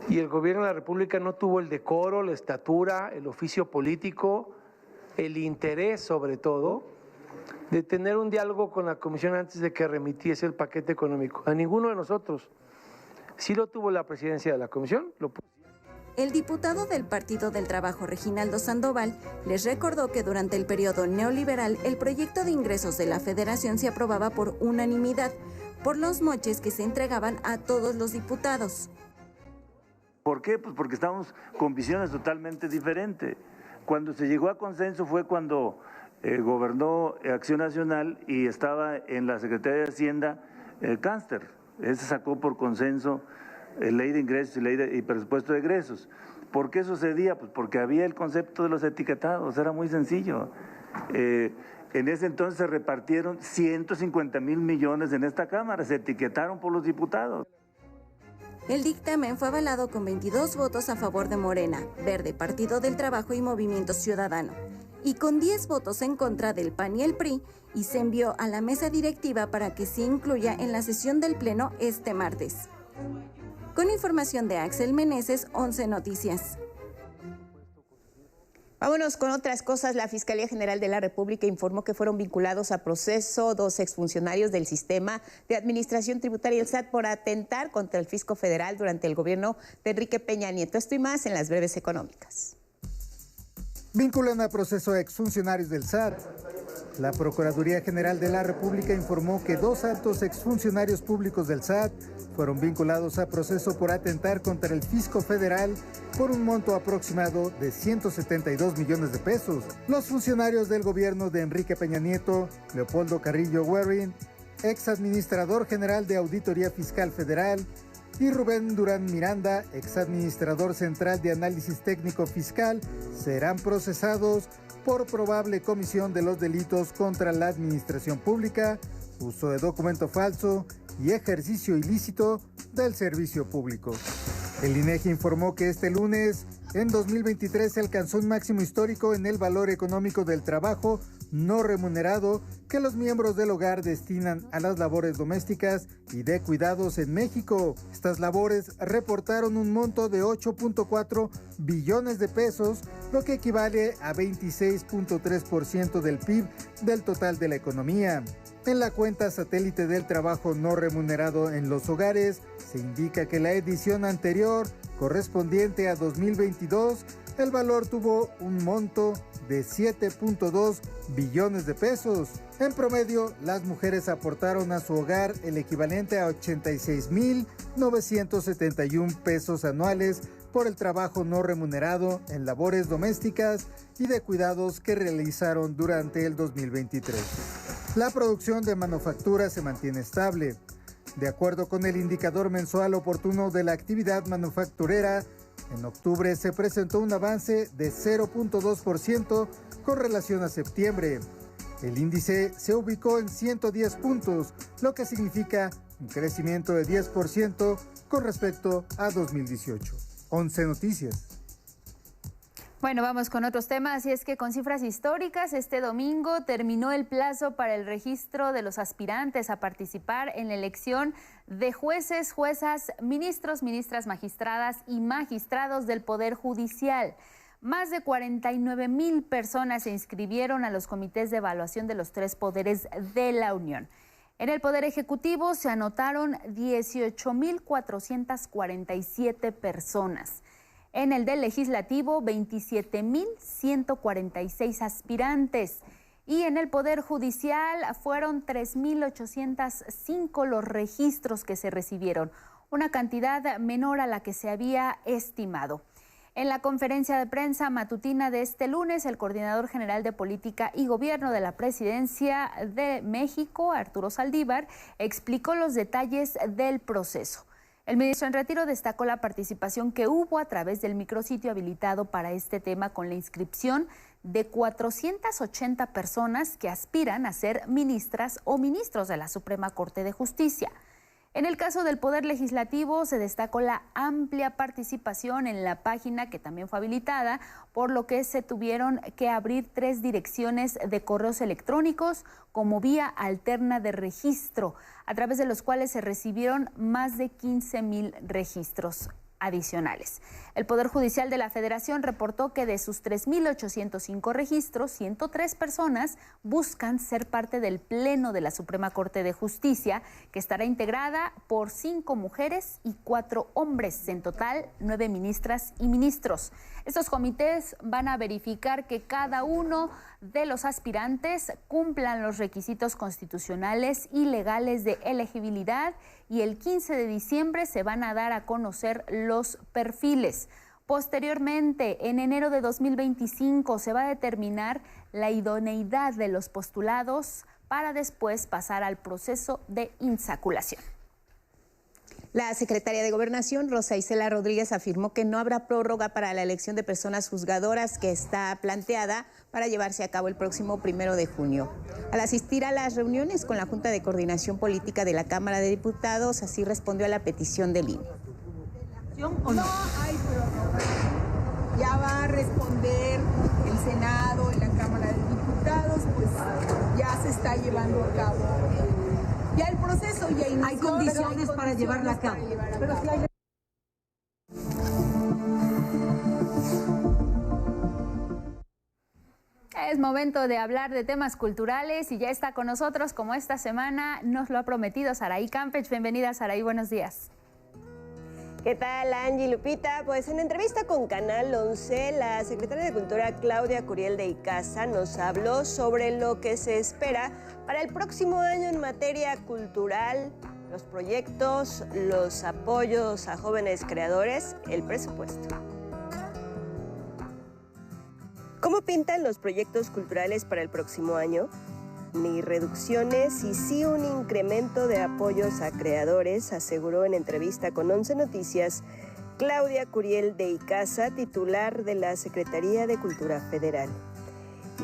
y el gobierno de la República no tuvo el decoro, la estatura, el oficio político, el interés sobre todo, de tener un diálogo con la comisión antes de que remitiese el paquete económico. A ninguno de nosotros. Sí lo tuvo la presidencia de la comisión, lo puso. El diputado del Partido del Trabajo, Reginaldo Sandoval, les recordó que durante el periodo neoliberal el proyecto de ingresos de la Federación se aprobaba por unanimidad, por los moches que se entregaban a todos los diputados. ¿Por qué? Pues porque estamos con visiones totalmente diferentes. Cuando se llegó a consenso fue cuando gobernó Acción Nacional y estaba en la Secretaría de Hacienda Cánster. Él se sacó por consenso ley de ingresos y ley y presupuesto de egresos. ¿Por qué sucedía? Pues porque había el concepto de los etiquetados, era muy sencillo. En ese entonces se repartieron 150,000 millones en esta Cámara, se etiquetaron por los diputados. El dictamen fue avalado con 22 votos a favor de Morena, Verde, Partido del Trabajo y Movimiento Ciudadano, y con 10 votos en contra del PAN y el PRI, y se envió a la mesa directiva para que se incluya en la sesión del Pleno este martes. Con información de Axel Meneses, 11 Noticias. Vámonos con otras cosas. La Fiscalía General de la República informó que fueron vinculados a proceso 2 exfuncionarios del Sistema de Administración Tributaria del SAT por atentar contra el fisco federal durante el gobierno de Enrique Peña Nieto. Esto y más en las breves económicas. Vinculan a proceso a exfuncionarios del SAT. La Procuraduría General de la República informó que 2 altos exfuncionarios públicos del SAT fueron vinculados a proceso por atentar contra el fisco federal por un monto aproximado de 172 millones de pesos. Los funcionarios del gobierno de Enrique Peña Nieto, Leopoldo Carrillo Guerrín, ex administrador general de Auditoría Fiscal Federal, y Rubén Durán Miranda, ex administrador central de Análisis Técnico Fiscal, serán procesados por probable comisión de los delitos contra la administración pública, uso de documento falso y ejercicio ilícito del servicio público. El INEGI informó que este lunes, en 2023, se alcanzó un máximo histórico en el valor económico del trabajo no remunerado que los miembros del hogar destinan a las labores domésticas y de cuidados en México. Estas labores reportaron un monto de 8.4 billones de pesos, lo que equivale a 26.3% del PIB del total de la economía. En la cuenta satélite del trabajo no remunerado en los hogares, se indica que la edición anterior, correspondiente a 2022, el valor tuvo un monto de 7.2 billones de pesos. En promedio, las mujeres aportaron a su hogar el equivalente a 86,971 pesos anuales por el trabajo no remunerado en labores domésticas y de cuidados que realizaron durante el 2023. La producción de manufactura se mantiene estable. De acuerdo con el indicador mensual oportuno de la actividad manufacturera, en octubre se presentó un avance de 0.2% con relación a septiembre. El índice se ubicó en 110 puntos, lo que significa un crecimiento de 10% con respecto a 2018. 11 Noticias. Bueno, vamos con otros temas, y es que con cifras históricas, este domingo terminó el plazo para el registro de los aspirantes a participar en la elección de jueces, juezas, ministros, ministras, magistradas y magistrados del Poder Judicial. Más de 49,000 personas se inscribieron a los comités de evaluación de los 3 poderes de la Unión. En el Poder Ejecutivo se anotaron 18,447 personas. En el del Legislativo, 27,146 aspirantes. Y en el Poder Judicial fueron 3,805 los registros que se recibieron, una cantidad menor a la que se había estimado. En la conferencia de prensa matutina de este lunes, el coordinador general de Política y Gobierno de la Presidencia de México, Arturo Saldívar, explicó los detalles del proceso. El ministro en retiro destacó la participación que hubo a través del micrositio habilitado para este tema, con la inscripción de 480 personas que aspiran a ser ministras o ministros de la Suprema Corte de Justicia. En el caso del Poder Legislativo se destacó la amplia participación en la página, que también fue habilitada, por lo que se tuvieron que abrir 3 direcciones de correos electrónicos como vía alterna de registro, a través de los cuales se recibieron más de 15,000 registros adicionales. El Poder Judicial de la Federación reportó que de sus 3,805 registros, 103 personas buscan ser parte del Pleno de la Suprema Corte de Justicia, que estará integrada por 5 mujeres y 4 hombres, en total 9 ministras y ministros. Estos comités van a verificar que cada uno de los aspirantes cumplan los requisitos constitucionales y legales de elegibilidad, y el 15 de diciembre se van a dar a conocer los perfiles. Posteriormente, en enero de 2025, se va a determinar la idoneidad de los postulados para después pasar al proceso de insaculación. La secretaria de Gobernación, Rosa Isela Rodríguez, afirmó que no habrá prórroga para la elección de personas juzgadoras que está planteada para llevarse a cabo el próximo 1 de junio. Al asistir a las reuniones con la Junta de Coordinación Política de la Cámara de Diputados, así respondió a la petición del INE. No hay prórroga. Ya va a responder el Senado y la Cámara de Diputados, pues ya se está llevando a cabo ya el proceso, ya inició. Hay condiciones para llevarla a cabo. Pero si hay... Es momento de hablar de temas culturales, y ya está con nosotros, como esta semana nos lo ha prometido, Saraí Campech. Bienvenida, Saraí, buenos días. ¿Qué tal, Angie, Lupita? Pues en entrevista con Canal 11, la secretaria de Cultura, Claudia Curiel de Icaza, nos habló sobre lo que se espera para el próximo año en materia cultural, los proyectos, los apoyos a jóvenes creadores, el presupuesto. ¿Cómo pintan los proyectos culturales para el próximo año? Ni reducciones y sí un incremento de apoyos a creadores, aseguró en entrevista con 11 Noticias Claudia Curiel de Icaza, titular de la Secretaría de Cultura Federal.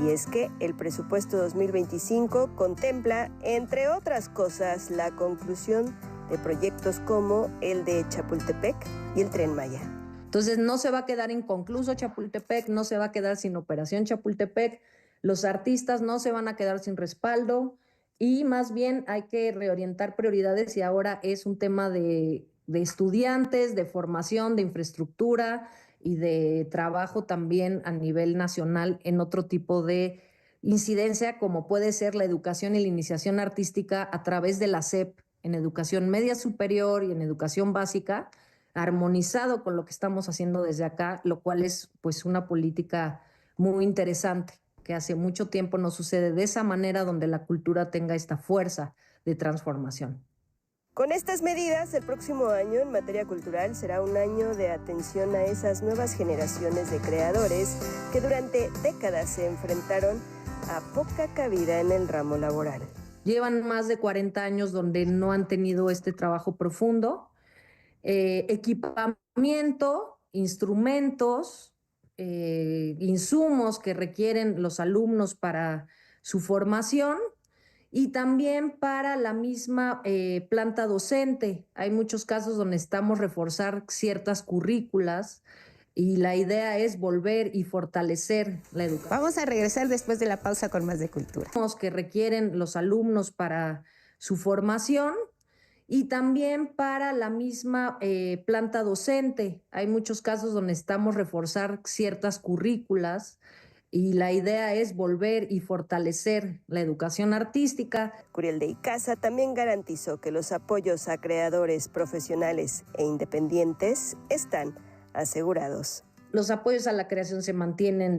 Y es que el presupuesto 2025 contempla, entre otras cosas, la conclusión de proyectos como el de Chapultepec y el Tren Maya. Entonces no se va a quedar inconcluso Chapultepec, no se va a quedar sin operación Chapultepec, los artistas no se van a quedar sin respaldo, y más bien hay que reorientar prioridades, y ahora es un tema de estudiantes, de formación, de infraestructura y de trabajo también a nivel nacional en otro tipo de incidencia, como puede ser la educación y la iniciación artística a través de la SEP en educación media superior y en educación básica, armonizado con lo que estamos haciendo desde acá, lo cual es pues una política muy interesante, que hace mucho tiempo no sucede de esa manera, donde la cultura tenga esta fuerza de transformación. Con estas medidas, el próximo año en materia cultural será un año de atención a esas nuevas generaciones de creadores que durante décadas se enfrentaron a poca cabida en el ramo laboral. Llevan más de 40 años donde no han tenido este trabajo profundo. Equipamiento, instrumentos, insumos que requieren los alumnos para su formación y también para la misma planta docente. Hay muchos casos donde necesitamos reforzar ciertas currículas y la idea es volver y fortalecer la educación. Vamos a regresar después de la pausa con más de cultura. Que requieren los alumnos para su formación y también para la misma planta docente. Hay muchos casos donde necesitamos reforzar ciertas currículas y la idea es volver y fortalecer la educación artística. Curiel de Icaza también garantizó que los apoyos a creadores profesionales e independientes están asegurados. Los apoyos a la creación se mantienen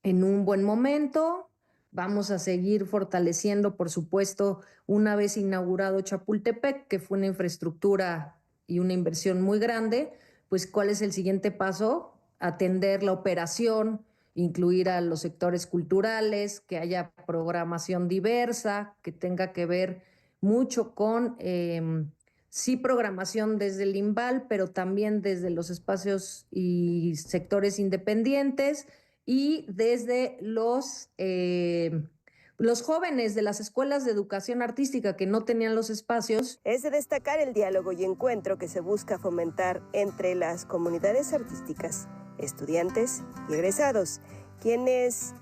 en un buen momento. Vamos a seguir fortaleciendo, por supuesto, una vez inaugurado Chapultepec, que fue una infraestructura y una inversión muy grande, pues ¿cuál es el siguiente paso? Atender la operación, incluir a los sectores culturales, que haya programación diversa, que tenga que ver mucho con, sí, programación desde el INVAL, pero también desde los espacios y sectores independientes y desde los jóvenes de las escuelas de educación artística que no tenían los espacios. Es de destacar el diálogo y encuentro que se busca fomentar entre las comunidades artísticas, estudiantes y egresados, quienes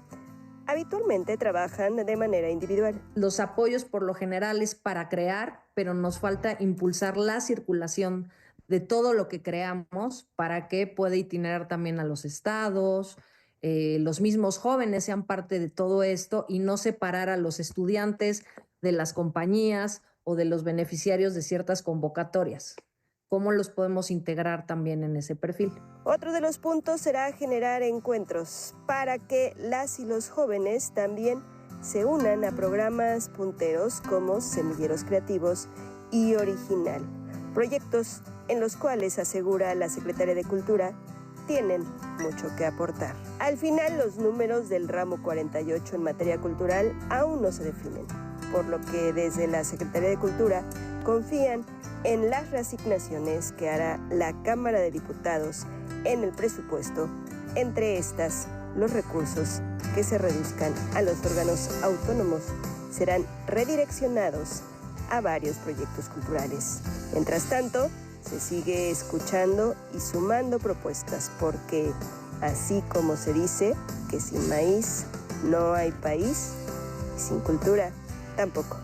habitualmente trabajan de manera individual. Los apoyos por lo general es para crear, pero nos falta impulsar la circulación de todo lo que creamos para que pueda itinerar también a los estados, los mismos jóvenes sean parte de todo esto y no separar a los estudiantes de las compañías o de los beneficiarios de ciertas convocatorias. ¿Cómo los podemos integrar también en ese perfil? Otro de los puntos será generar encuentros para que las y los jóvenes también se unan a programas punteros como Semilleros Creativos y Original, proyectos en los cuales, asegura la secretaria de Cultura, tienen mucho que aportar. Al final, los números del ramo 48 en materia cultural aún no se definen, por lo que desde la Secretaría de Cultura confían en las reasignaciones que hará la Cámara de Diputados en el presupuesto, entre estas, los recursos que se reduzcan a los órganos autónomos serán redireccionados a varios proyectos culturales. Mientras tanto, se sigue escuchando y sumando propuestas porque, así como se dice que sin maíz no hay país, sin cultura tampoco.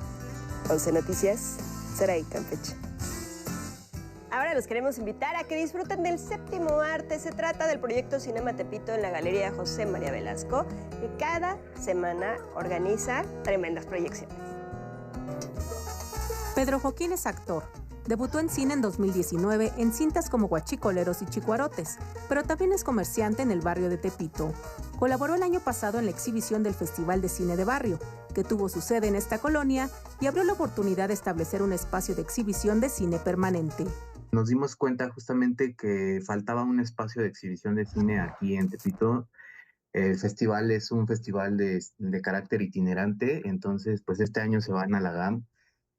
11 Noticias, Saray Campeche. Ahora los queremos invitar a que disfruten del séptimo arte. Se trata del proyecto Cinema Tepito en la Galería José María Velasco, que cada semana organiza tremendas proyecciones. Pedro Joaquín es actor. Debutó en cine en 2019 en cintas como Guachicoleros y Chicuarotes, pero también es comerciante en el barrio de Tepito. Colaboró el año pasado en la exhibición del Festival de Cine de Barrio, que tuvo su sede en esta colonia y abrió la oportunidad de establecer un espacio de exhibición de cine permanente. Nos dimos cuenta justamente que faltaba un espacio de exhibición de cine aquí en Tepito. El festival es un festival de carácter itinerante, entonces pues este año se van a la GAM.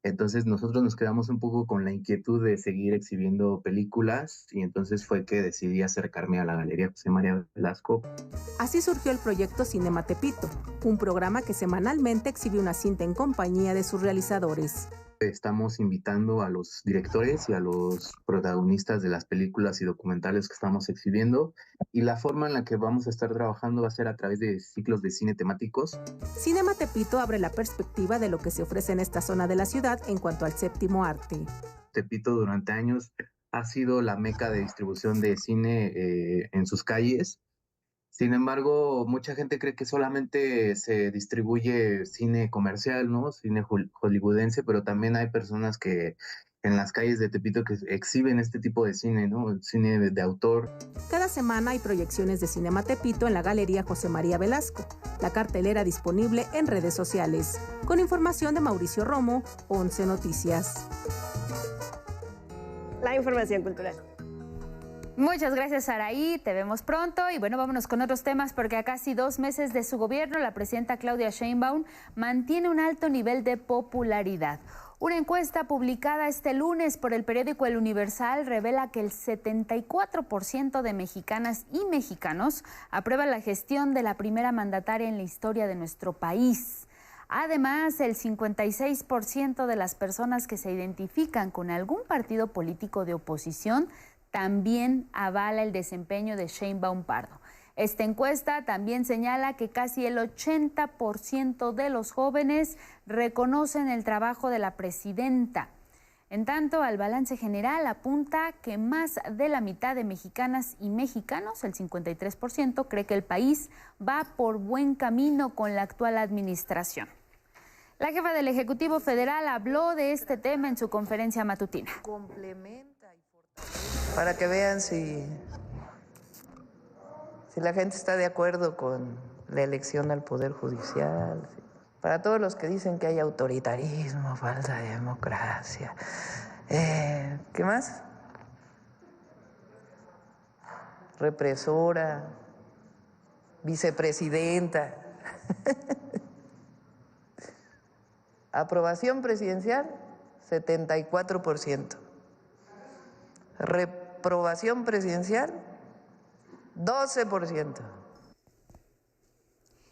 Entonces nosotros nos quedamos un poco con la inquietud de seguir exhibiendo películas y entonces fue que decidí acercarme a la Galería José María Velasco. Así surgió el proyecto Cinema Tepito, un programa que semanalmente exhibe una cinta en compañía de sus realizadores. Estamos invitando a los directores y a los protagonistas de las películas y documentales que estamos exhibiendo, y la forma en la que vamos a estar trabajando va a ser a través de ciclos de cine temáticos. Cinema Tepito abre la perspectiva de lo que se ofrece en esta zona de la ciudad en cuanto al séptimo arte. Tepito durante años ha sido la meca de distribución de cine en sus calles. Sin embargo, mucha gente cree que solamente se distribuye cine comercial, ¿no? Cine hollywoodense, pero también hay personas que en las calles de Tepito que exhiben este tipo de cine, ¿no? El cine de autor. Cada semana hay proyecciones de Cinema Tepito en la Galería José María Velasco. La cartelera disponible en redes sociales. Con información de Mauricio Romo, 11 Noticias. La información cultural. Muchas gracias, Saraí. Te vemos pronto. Y bueno, vámonos con otros temas, porque a casi 2 meses de su gobierno, la presidenta Claudia Sheinbaum mantiene un alto nivel de popularidad. Una encuesta publicada este lunes por el periódico El Universal revela que el 74% de mexicanas y mexicanos aprueba la gestión de la primera mandataria en la historia de nuestro país. Además, el 56% de las personas que se identifican con algún partido político de oposición también avala el desempeño de Sheinbaum Pardo. Esta encuesta también señala que casi el 80% de los jóvenes reconocen el trabajo de la presidenta. En tanto, al balance general apunta que más de la mitad de mexicanas y mexicanos, el 53%, cree que el país va por buen camino con la actual administración. La jefa del Ejecutivo Federal habló de este tema en su conferencia matutina. Para que vean si la gente está de acuerdo con la elección al Poder Judicial. Para todos los que dicen que hay autoritarismo, falsa democracia. ¿Qué más? Represora, vicepresidenta. Aprobación presidencial, 74%. Reprobación presidencial, 12%.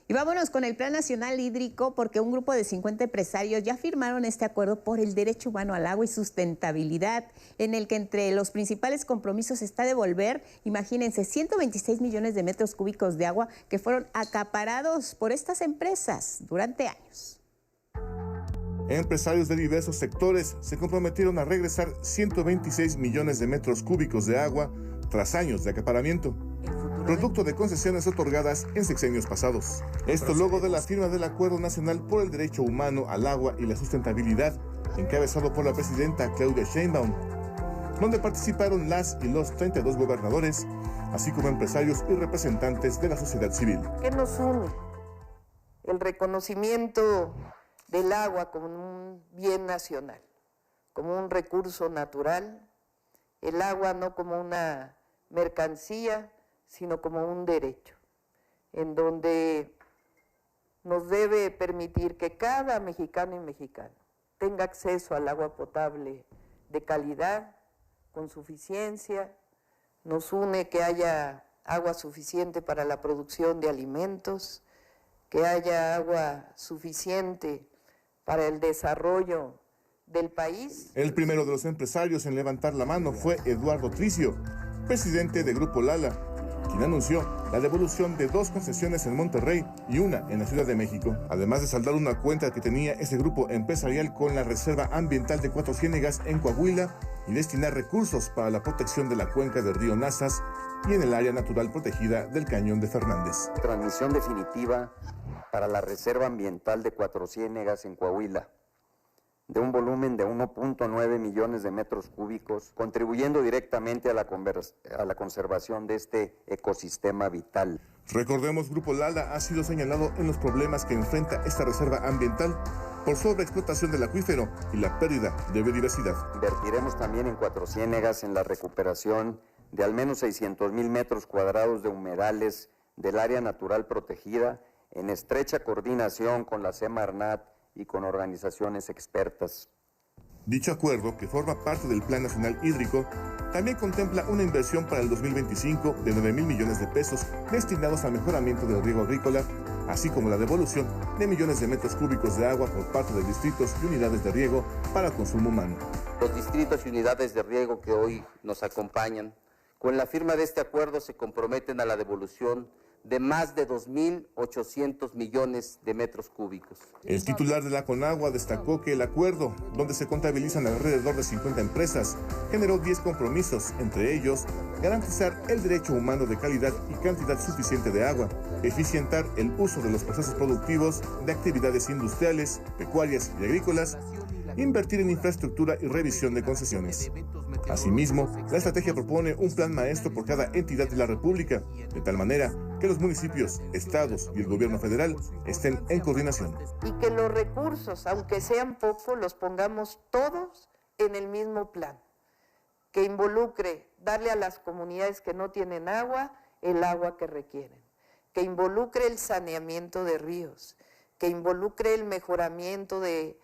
Y vámonos con el Plan Nacional Hídrico, porque un grupo de 50 empresarios ya firmaron este acuerdo por el derecho humano al agua y sustentabilidad, en el que entre los principales compromisos está devolver, imagínense, 126 millones de metros cúbicos de agua que fueron acaparados por estas empresas durante años. Empresarios de diversos sectores se comprometieron a regresar 126 millones de metros cúbicos de agua tras años de acaparamiento, producto de concesiones otorgadas en sexenios pasados. Esto luego de la firma del Acuerdo Nacional por el Derecho Humano al Agua y la Sustentabilidad, encabezado por la presidenta Claudia Sheinbaum, donde participaron las y los 32 gobernadores, así como empresarios y representantes de la sociedad civil. ¿Qué nos une? El reconocimiento del agua como un bien nacional, como un recurso natural, el agua no como una mercancía, sino como un derecho, en donde nos debe permitir que cada mexicano y mexicana tenga acceso al agua potable de calidad, con suficiencia. Nos une que haya agua suficiente para la producción de alimentos, que haya agua suficiente para el desarrollo del país. El primero de los empresarios en levantar la mano fue Eduardo Tricio, presidente de Grupo Lala, quien anunció la devolución de 2 concesiones en Monterrey y una en la Ciudad de México, además de saldar una cuenta que tenía ese grupo empresarial con la Reserva Ambiental de Cuatro Ciénegas en Coahuila y destinar recursos para la protección de la cuenca del río Nazas y en el área natural protegida del Cañón de Fernández. Transmisión definitiva para la Reserva Ambiental de Cuatro Ciénegas en Coahuila, de un volumen de 1.9 millones de metros cúbicos, contribuyendo directamente a la conservación de este ecosistema vital. Recordemos, Grupo Lala ha sido señalado en los problemas que enfrenta esta reserva ambiental por sobreexplotación del acuífero y la pérdida de biodiversidad. Invertiremos también en Cuatro Ciénegas en la recuperación de al menos 600,000 metros cuadrados de humedales del área natural protegida, en estrecha coordinación con la Semarnat y con organizaciones expertas. Dicho acuerdo, que forma parte del Plan Nacional Hídrico, también contempla una inversión para el 2025 de 9,000 millones de pesos destinados al mejoramiento del riego agrícola, así como la devolución de millones de metros cúbicos de agua por parte de distritos y unidades de riego para consumo humano. Los distritos y unidades de riego que hoy nos acompañan, con la firma de este acuerdo se comprometen a la devolución de más de 2.800 millones de metros cúbicos. El titular de la Conagua destacó que el acuerdo, donde se contabilizan alrededor de 50 empresas, generó 10 compromisos, entre ellos garantizar el derecho humano de calidad y cantidad suficiente de agua, eficientar el uso de los procesos productivos de actividades industriales, pecuarias y agrícolas, invertir en infraestructura y revisión de concesiones. Asimismo, la estrategia propone un plan maestro por cada entidad de la República, de tal manera que los municipios, estados y el gobierno federal estén en coordinación. Y que los recursos, aunque sean pocos, los pongamos todos en el mismo plan, que involucre darle a las comunidades que no tienen agua el agua que requieren, que involucre el saneamiento de ríos, que involucre el mejoramiento de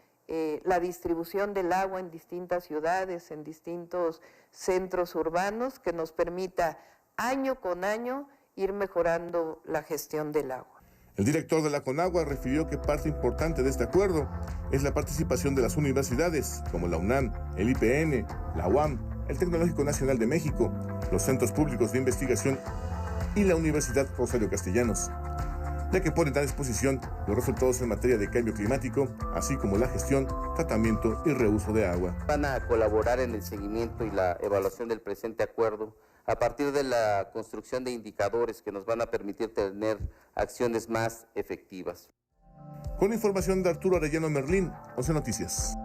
la distribución del agua en distintas ciudades, en distintos centros urbanos, que nos permita año con año ir mejorando la gestión del agua. El director de la Conagua refirió que parte importante de este acuerdo es la participación de las universidades, como la UNAM, el IPN, la UAM, el Tecnológico Nacional de México, los centros públicos de investigación y la Universidad Rosario Castellanos, ya que ponen a disposición los resultados en materia de cambio climático, así como la gestión, tratamiento y reuso de agua. Van a colaborar en el seguimiento y la evaluación del presente acuerdo a partir de la construcción de indicadores que nos van a permitir tener acciones más efectivas. Con información de Arturo Arellano Merlín, 11 Noticias.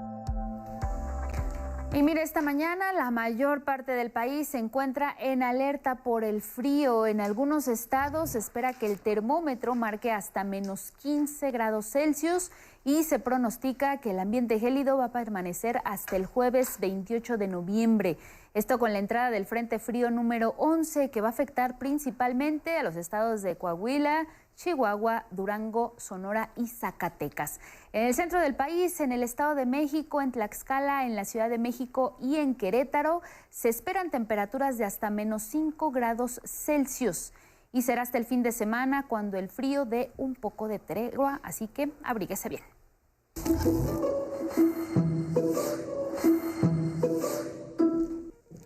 Y mire, esta mañana la mayor parte del país se encuentra en alerta por el frío. En algunos estados se espera que el termómetro marque hasta menos 15 grados Celsius y se pronostica que el ambiente gélido va a permanecer hasta el jueves 28 de noviembre. Esto con la entrada del Frente Frío número 11, que va a afectar principalmente a los estados de Coahuila, Chihuahua, Durango, Sonora y Zacatecas. En el centro del país, en el Estado de México, en Tlaxcala, en la Ciudad de México y en Querétaro, se esperan temperaturas de hasta menos 5 grados Celsius. Y será hasta el fin de semana cuando el frío dé un poco de tregua, así que abríguese bien.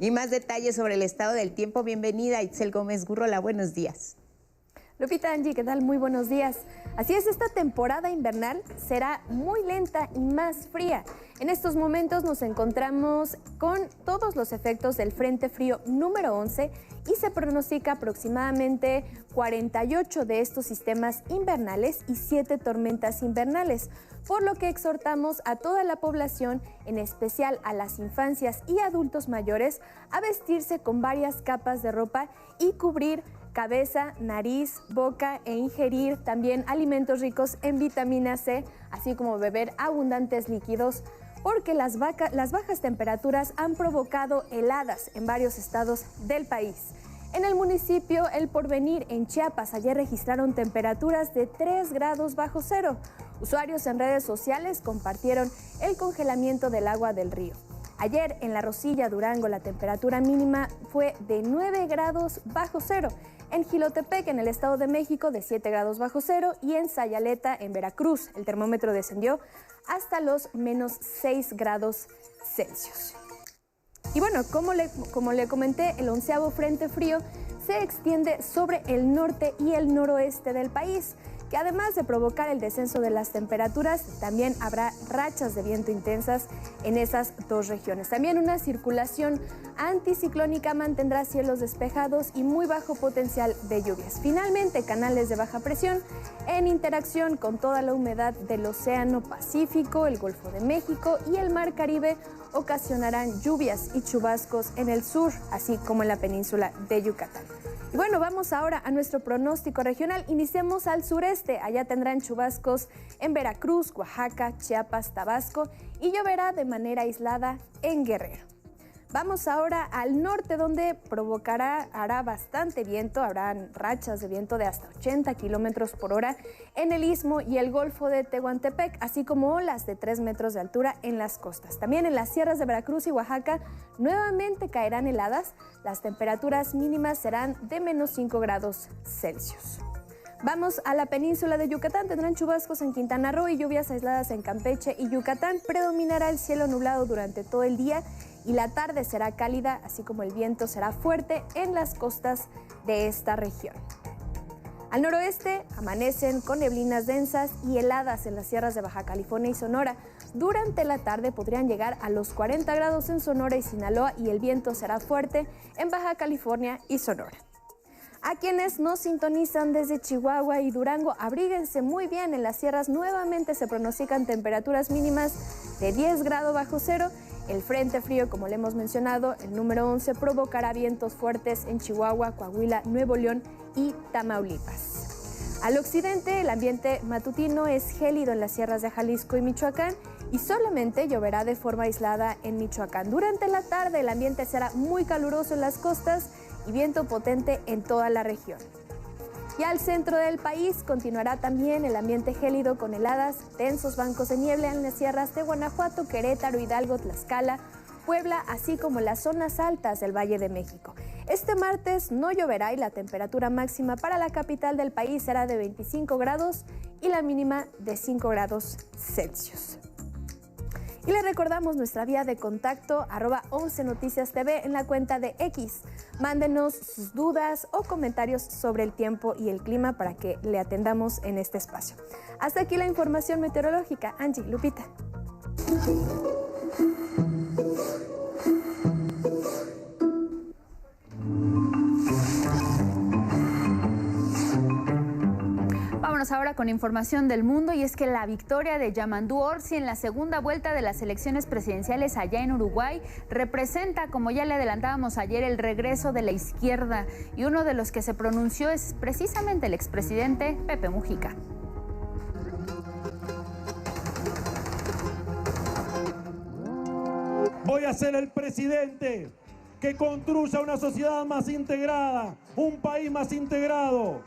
Y más detalles sobre el estado del tiempo. Bienvenida, Itzel Gómez Gurrola. Buenos días. Lupita, Angie, ¿qué tal? Muy buenos días. Así es, esta temporada invernal será muy lenta y más fría. En estos momentos nos encontramos con todos los efectos del Frente Frío número 11 y se pronostica aproximadamente 48 de estos sistemas invernales y 7 tormentas invernales, por lo que exhortamos a toda la población, en especial a las infancias y adultos mayores, a vestirse con varias capas de ropa y cubrir cabeza, nariz, boca e ingerir también alimentos ricos en vitamina C, así como beber abundantes líquidos, porque las bajas temperaturas han provocado heladas en varios estados del país. En el municipio El Porvenir, en Chiapas, ayer registraron temperaturas de 3 grados bajo cero. Usuarios en redes sociales compartieron el congelamiento del agua del río. Ayer en La Rosilla, Durango, la temperatura mínima fue de 9 grados bajo cero. En Jilotepec, en el Estado de México, de 7 grados bajo cero. Y en Sayaleta, en Veracruz, el termómetro descendió hasta los menos 6 grados Celsius. Y bueno, como le comenté, el 11º Frente Frío se extiende sobre el norte y el noroeste del país, que además de provocar el descenso de las temperaturas, también habrá rachas de viento intensas en esas dos regiones. También una circulación anticiclónica mantendrá cielos despejados y muy bajo potencial de lluvias. Finalmente, canales de baja presión en interacción con toda la humedad del Océano Pacífico, el Golfo de México y el Mar Caribe ocasionarán lluvias y chubascos en el sur, así como en la península de Yucatán. Y bueno, vamos ahora a nuestro pronóstico regional. Iniciamos al sureste. Allá tendrán chubascos en Veracruz, Oaxaca, Chiapas, Tabasco y lloverá de manera aislada en Guerrero. Vamos ahora al norte, donde hará bastante viento, habrán rachas de viento de hasta 80 kilómetros por hora en el Istmo y el Golfo de Tehuantepec, así como olas de 3 metros de altura en las costas. También en las sierras de Veracruz y Oaxaca nuevamente caerán heladas, las temperaturas mínimas serán de menos 5 grados Celsius. Vamos a la península de Yucatán, tendrán chubascos en Quintana Roo y lluvias aisladas en Campeche y Yucatán. Predominará el cielo nublado durante todo el día y la tarde será cálida, así como el viento será fuerte en las costas de esta región. Al noroeste amanecen con neblinas densas y heladas en las sierras de Baja California y Sonora. Durante la tarde podrían llegar a los 40 grados en Sonora y Sinaloa y el viento será fuerte en Baja California y Sonora. A quienes nos sintonizan desde Chihuahua y Durango, abríguense muy bien. En las sierras nuevamente se pronostican temperaturas mínimas de 10 grados bajo cero. El frente frío, como le hemos mencionado, el número 11, provocará vientos fuertes en Chihuahua, Coahuila, Nuevo León y Tamaulipas. Al occidente, el ambiente matutino es gélido en las sierras de Jalisco y Michoacán y solamente lloverá de forma aislada en Michoacán. Durante la tarde, el ambiente será muy caluroso en las costas y viento potente en toda la región. Y al centro del país continuará también el ambiente gélido con heladas, densos bancos de niebla en las sierras de Guanajuato, Querétaro, Hidalgo, Tlaxcala, Puebla, así como las zonas altas del Valle de México. Este martes no lloverá y la temperatura máxima para la capital del país será de 25 grados y la mínima de 5 grados Celsius. Y le recordamos nuestra vía de contacto, @11 Noticias TV en la cuenta de X. Mándenos sus dudas o comentarios sobre el tiempo y el clima para que le atendamos en este espacio. Hasta aquí la información meteorológica. Angie, Lupita. Vámonos ahora con información del mundo, y es que la victoria de Yamandu Orsi en la segunda vuelta de las elecciones presidenciales allá en Uruguay representa, como ya le adelantábamos ayer, el regreso de la izquierda, y uno de los que se pronunció es precisamente el expresidente Pepe Mujica. Voy a ser el presidente que construya una sociedad más integrada, un país más integrado.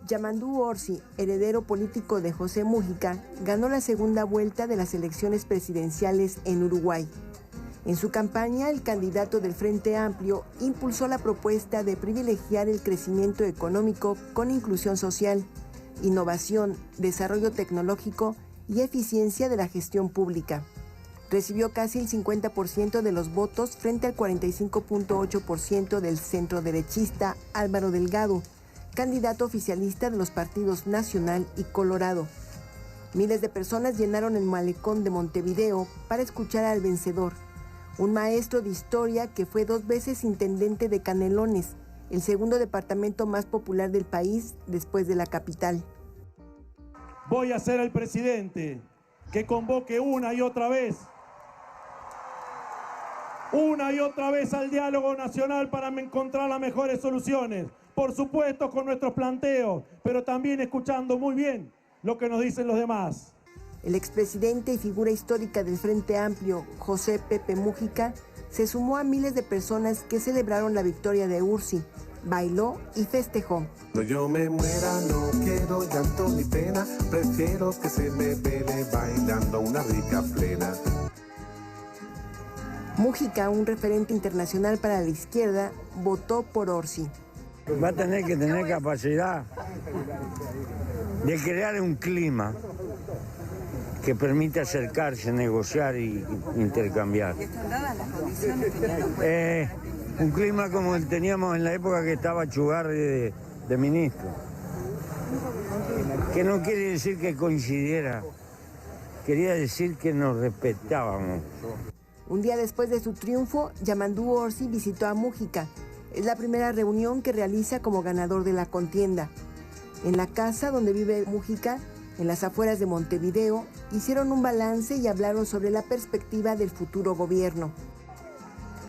Yamandu Orsi, heredero político de José Mujica, ganó la segunda vuelta de las elecciones presidenciales en Uruguay. En su campaña, el candidato del Frente Amplio impulsó la propuesta de privilegiar el crecimiento económico con inclusión social, innovación, desarrollo tecnológico y eficiencia de la gestión pública. Recibió casi el 50% de los votos frente al 45.8% del centroderechista Álvaro Delgado, candidato oficialista de los partidos Nacional y Colorado. Miles de personas llenaron el malecón de Montevideo para escuchar al vencedor, un maestro de historia que fue 2 veces intendente de Canelones, el segundo departamento más popular del país después de la capital. Voy a ser el presidente que convoque una y otra vez al diálogo nacional para encontrar las mejores soluciones. Por supuesto con nuestros planteos, pero también escuchando muy bien lo que nos dicen los demás. El expresidente y figura histórica del Frente Amplio, José Pepe Mujica, se sumó a miles de personas que celebraron la victoria de Orsi, bailó y festejó. Cuando yo me muera no quiero llanto ni pena, prefiero que se me vele bailando una rica plena. Mujica, un referente internacional para la izquierda, votó por Orsi. Va a tener que tener capacidad de crear un clima que permita acercarse, negociar y intercambiar. Un clima como el teníamos en la época que estaba Chugarri de ministro, que no quiere decir que coincidiera, quería decir que nos respetábamos. Un día después de su triunfo, Yamandu Orsi visitó a Mujica. Es la primera reunión que realiza como ganador de la contienda. En la casa donde vive Mujica, en las afueras de Montevideo, hicieron un balance y hablaron sobre la perspectiva del futuro gobierno.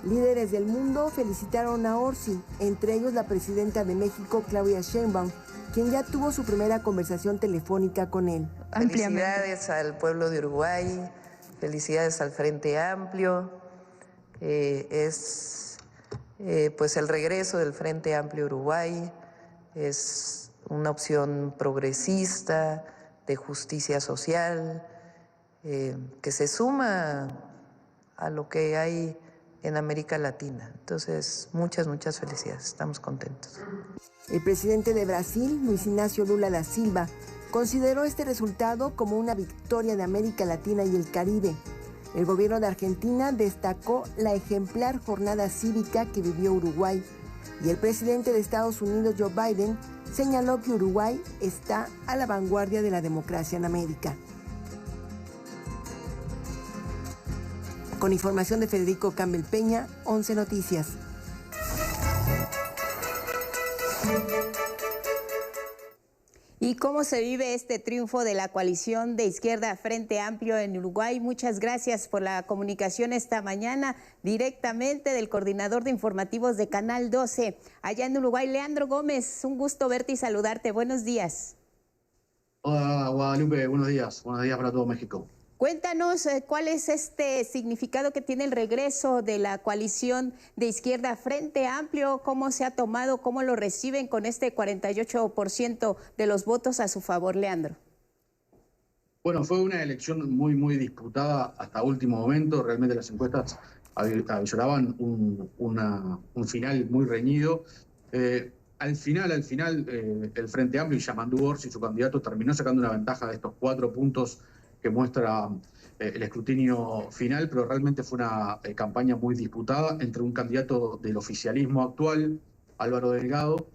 Líderes del mundo felicitaron a Orsi, entre ellos la presidenta de México, Claudia Sheinbaum, quien ya tuvo su primera conversación telefónica con él. Felicidades al pueblo de Uruguay, felicidades al Frente Amplio. Pues el regreso del Frente Amplio Uruguay es una opción progresista, de justicia social, que se suma a lo que hay en América Latina. Entonces, muchas felicidades, estamos contentos. El presidente de Brasil, Luis Ignacio Lula da Silva, consideró este resultado como una victoria de América Latina y el Caribe. El gobierno de Argentina destacó la ejemplar jornada cívica que vivió Uruguay, y el presidente de Estados Unidos, Joe Biden, señaló que Uruguay está a la vanguardia de la democracia en América. Con información de Federico Campbell Peña, 11 Noticias. ¿Y cómo se vive este triunfo de la coalición de izquierda Frente Amplio en Uruguay? Muchas gracias por la comunicación esta mañana directamente del coordinador de informativos de Canal 12 allá en Uruguay, Leandro Gómez. Un gusto verte y saludarte. Buenos días. Hola Guadalupe, buenos días para todo México. Cuéntanos cuál es este significado que tiene el regreso de la coalición de izquierda Frente Amplio, cómo se ha tomado, cómo lo reciben con este 48% de los votos a su favor, Leandro. Bueno, fue una elección muy disputada hasta último momento. Realmente las encuestas avisoraban un final muy reñido. Al final, el Frente Amplio y Yamandu Orsi, su candidato, terminó sacando una ventaja de estos 4 puntos que muestra el escrutinio final, pero realmente fue una campaña muy disputada entre un candidato del oficialismo actual, Álvaro Delgado,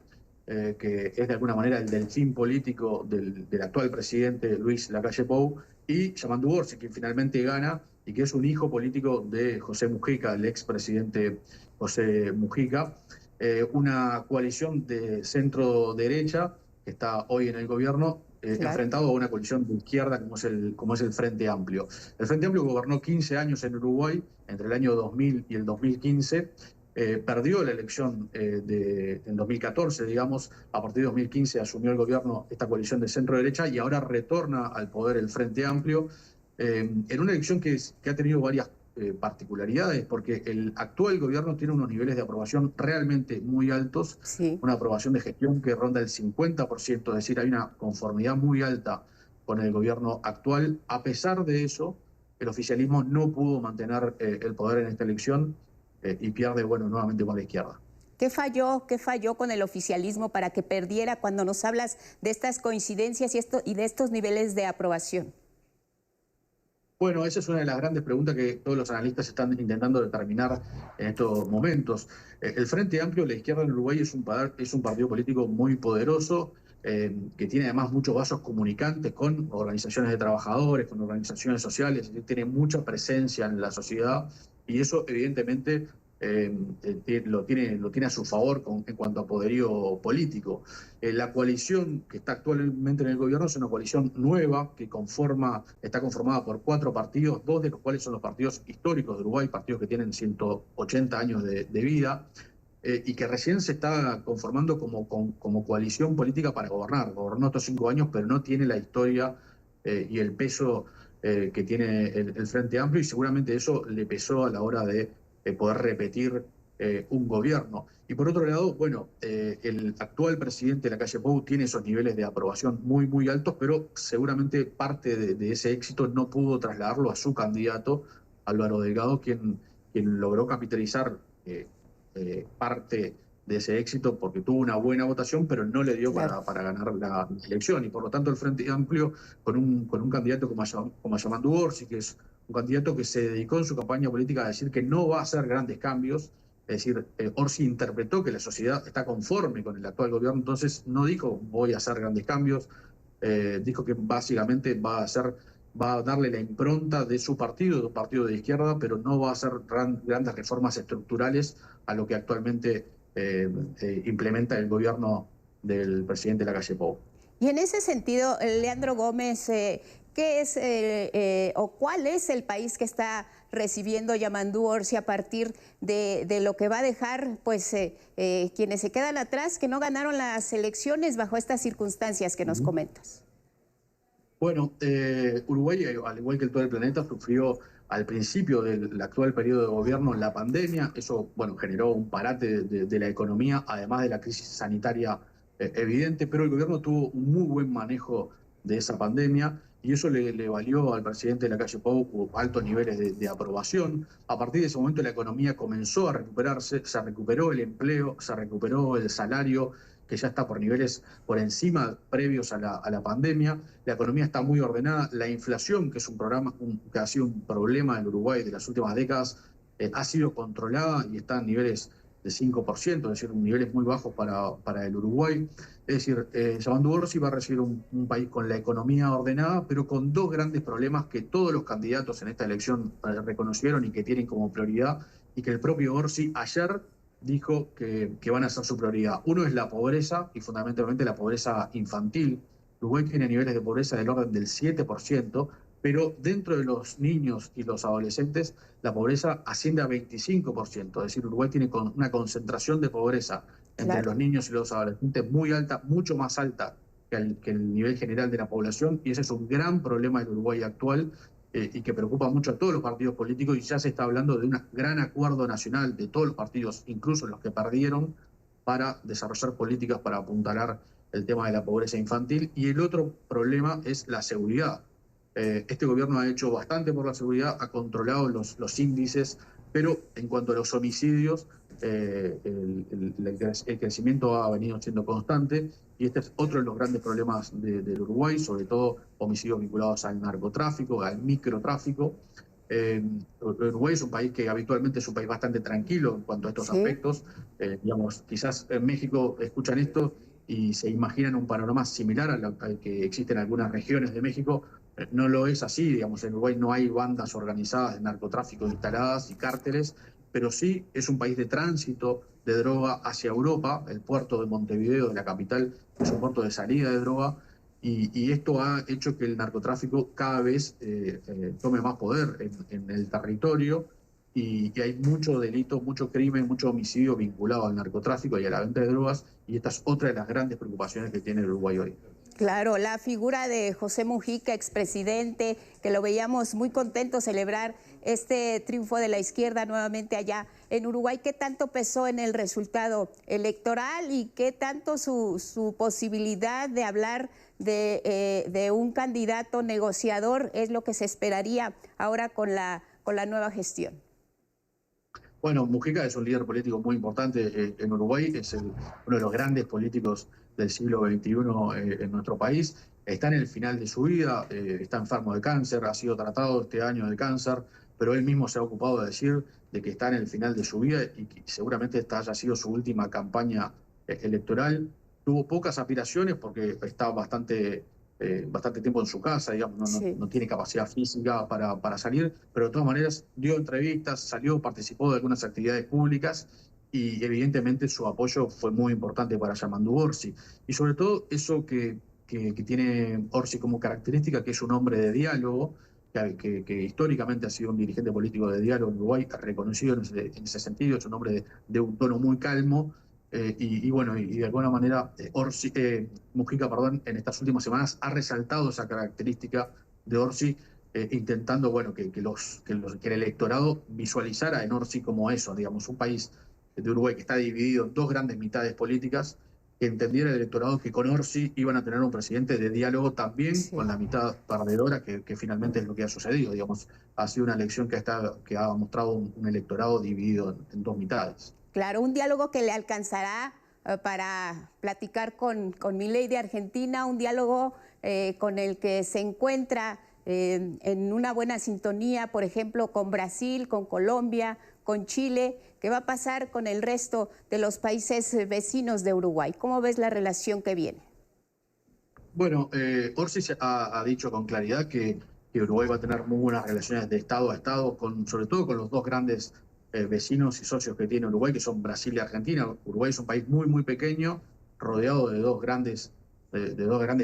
que es de alguna manera el delfín político del actual presidente Luis Lacalle Pou, y Yamandu Orsi, quien finalmente gana y que es un hijo político de José Mujica, el expresidente José Mujica. Una coalición de centro-derecha que está hoy en el gobierno, enfrentado a una coalición de izquierda como es el Frente Amplio. El Frente Amplio gobernó 15 años en Uruguay, entre el año 2000 y el 2015, perdió la elección en 2014, digamos, a partir de 2015 asumió el gobierno esta coalición de centro-derecha y ahora retorna al poder el Frente Amplio, en una elección que ha tenido varias particularidades, porque el actual gobierno tiene unos niveles de aprobación realmente muy altos, una aprobación de gestión que ronda el 50%, es decir, hay una conformidad muy alta con el gobierno actual. A pesar de eso, el oficialismo no pudo mantener el poder en esta elección y pierde, nuevamente con la izquierda. ¿Qué falló con el oficialismo para que perdiera cuando nos hablas de estas coincidencias y de estos niveles de aprobación? Bueno, esa es una de las grandes preguntas que todos los analistas están intentando determinar en estos momentos. El Frente Amplio, la izquierda en Uruguay, es un partido político muy poderoso, que tiene además muchos vasos comunicantes con organizaciones de trabajadores, con organizaciones sociales, tiene mucha presencia en la sociedad y eso evidentemente lo tiene a su favor en cuanto a poderío político. La coalición que está actualmente en el gobierno es una coalición nueva que está conformada por 4 partidos, 2 de los cuales son los partidos históricos de Uruguay, partidos que tienen 180 años de vida, y que recién se está conformando como coalición política para gobernar. Gobernó estos 5 años, pero no tiene la historia y el peso que tiene el Frente Amplio, y seguramente eso le pesó a la hora de poder repetir un gobierno. Y por otro lado, el actual presidente Lacalle Pou tiene esos niveles de aprobación muy altos, pero seguramente parte de ese éxito no pudo trasladarlo a su candidato, Álvaro Delgado, quien logró capitalizar parte de ese éxito porque tuvo una buena votación, pero no le dio para ganar la elección. Y por lo tanto el Frente Amplio, con un candidato como Yamandu Orsi, que es un candidato que se dedicó en su campaña política a decir que no va a hacer grandes cambios, es decir, Orsi interpretó que la sociedad está conforme con el actual gobierno, entonces no dijo voy a hacer grandes cambios, dijo que básicamente va a darle la impronta de su partido, de un partido de izquierda, pero no va a hacer grandes reformas estructurales a lo que actualmente implementa el gobierno del presidente Lacalle Pou. Y en ese sentido, Leandro Gómez, ¿qué es o cuál es el país que está recibiendo Yamandu Orsi a partir de lo que va a dejar quienes se quedan atrás, que no ganaron las elecciones bajo estas circunstancias que nos comentas? Bueno, Uruguay, al igual que todo el planeta, sufrió al principio del actual periodo de gobierno la pandemia. Eso generó un parate de la economía, además de la crisis sanitaria evidente, pero el gobierno tuvo un muy buen manejo de esa pandemia y eso le valió al presidente Lacalle Pou altos niveles de aprobación. A partir de ese momento la economía comenzó a recuperarse, se recuperó el empleo, se recuperó el salario, que ya está por niveles por encima previos a la pandemia. La economía está muy ordenada. La inflación, que es que ha sido un problema en Uruguay de las últimas décadas, ha sido controlada y está en niveles de 5%, es decir, niveles muy bajos para el Uruguay. Es decir, Yamandu Orsi va a recibir un país con la economía ordenada, pero con 2 grandes problemas que todos los candidatos en esta elección reconocieron y que tienen como prioridad, y que el propio Orsi ayer dijo que van a ser su prioridad. Uno es la pobreza y fundamentalmente la pobreza infantil. Uruguay tiene niveles de pobreza del orden del 7%, pero dentro de los niños y los adolescentes la pobreza asciende a 25%. Es decir, Uruguay tiene una concentración de pobreza entre los niños y los adolescentes muy alta, mucho más alta que el nivel general de la población, y ese es un gran problema del Uruguay actual y que preocupa mucho a todos los partidos políticos, y ya se está hablando de un gran acuerdo nacional de todos los partidos, incluso los que perdieron, para desarrollar políticas para apuntalar el tema de la pobreza infantil. Y el otro problema es la seguridad. Este gobierno ha hecho bastante por la seguridad, ha controlado los índices, pero en cuanto a los homicidios, el crecimiento ha venido siendo constante, y este es otro de los grandes problemas del Uruguay, sobre todo homicidios vinculados al narcotráfico, al microtráfico. Uruguay es un país que habitualmente es un país bastante tranquilo en cuanto a estos aspectos. Digamos, quizás en México escuchan esto y se imaginan un panorama similar al que existe en algunas regiones de México. No lo es así, digamos, en Uruguay no hay bandas organizadas de narcotráfico instaladas y cárteles, pero sí es un país de tránsito de droga hacia Europa. El puerto de Montevideo, de la capital, es un puerto de salida de droga, y esto ha hecho que el narcotráfico cada vez tome más poder en el territorio, y hay mucho delito, mucho crimen, mucho homicidio vinculado al narcotráfico y a la venta de drogas, y esta es otra de las grandes preocupaciones que tiene el Uruguay hoy. Claro, la figura de José Mujica, expresidente, que lo veíamos muy contento celebrar este triunfo de la izquierda nuevamente allá en Uruguay, ¿qué tanto pesó en el resultado electoral y qué tanto su posibilidad de hablar de un candidato negociador es lo que se esperaría ahora con la nueva gestión? Bueno, Mujica es un líder político muy importante en Uruguay, es uno de los grandes políticos del siglo XXI en nuestro país. Está en el final de su vida, está enfermo de cáncer, ha sido tratado este año de cáncer, pero él mismo se ha ocupado de decir de que está en el final de su vida y que seguramente esta haya sido su última campaña electoral. Tuvo pocas aspiraciones porque está bastante tiempo en su casa, digamos, no tiene capacidad física para salir, pero de todas maneras dio entrevistas, salió, participó de algunas actividades públicas, y evidentemente su apoyo fue muy importante para Yamandu Orsi. Y sobre todo eso que tiene Orsi como característica, que es un hombre de diálogo, que históricamente ha sido un dirigente político de diálogo en Uruguay, reconocido en ese sentido, es un hombre de un tono muy calmo, y de alguna manera Mujica, en estas últimas semanas ha resaltado esa característica de Orsi, intentando que el electorado visualizara en Orsi como eso, digamos, un país de Uruguay que está dividido en dos grandes mitades políticas, que entendiera el electorado que con Orsi iban a tener un presidente de diálogo también con la mitad perdedora, que finalmente es lo que ha sucedido. Digamos, ha sido una elección que ha mostrado un electorado dividido en dos mitades. Claro, un diálogo que le alcanzará para platicar con Milei de Argentina, un diálogo con el que se encuentra en una buena sintonía, por ejemplo, con Brasil, con Colombia, con Chile. ¿Qué va a pasar con el resto de los países vecinos de Uruguay? ¿Cómo ves la relación que viene? Bueno, Orsi ha dicho con claridad que Uruguay va a tener muy buenas relaciones de Estado a Estado, sobre todo con los dos grandes vecinos y socios que tiene Uruguay, que son Brasil y Argentina. Uruguay es un país muy, muy pequeño, rodeado de dos grandes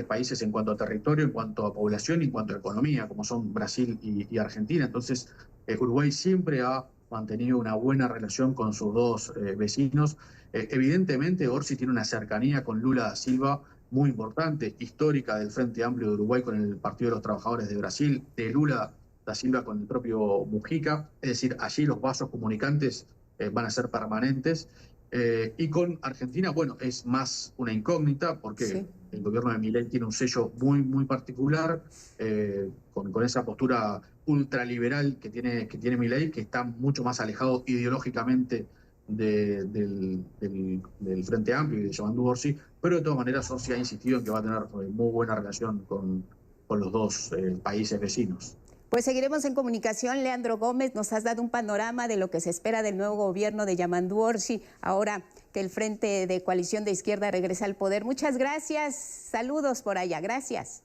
países en cuanto a territorio, en cuanto a población y en cuanto a economía, como son Brasil y Argentina. Entonces, Uruguay siempre ha mantenido una buena relación con sus dos vecinos. Evidentemente, Orsi tiene una cercanía con Lula da Silva muy importante, histórica, del Frente Amplio de Uruguay con el Partido de los Trabajadores de Brasil, de Lula da Silva con el propio Mujica. Es decir, allí los vasos comunicantes van a ser permanentes. Y con Argentina, bueno, es más una incógnita porque el gobierno de Milei tiene un sello muy, muy particular, con esa postura ultraliberal que tiene Milei, que está mucho más alejado ideológicamente del Frente Amplio y de Yamandu Orsi, pero de todas maneras Orsi ha insistido en que va a tener muy buena relación con los dos países vecinos. Pues seguiremos en comunicación. Leandro Gómez, nos has dado un panorama de lo que se espera del nuevo gobierno de Yamandu Orsi, ahora que el Frente de Coalición de Izquierda regresa al poder. Muchas gracias, saludos por allá, gracias.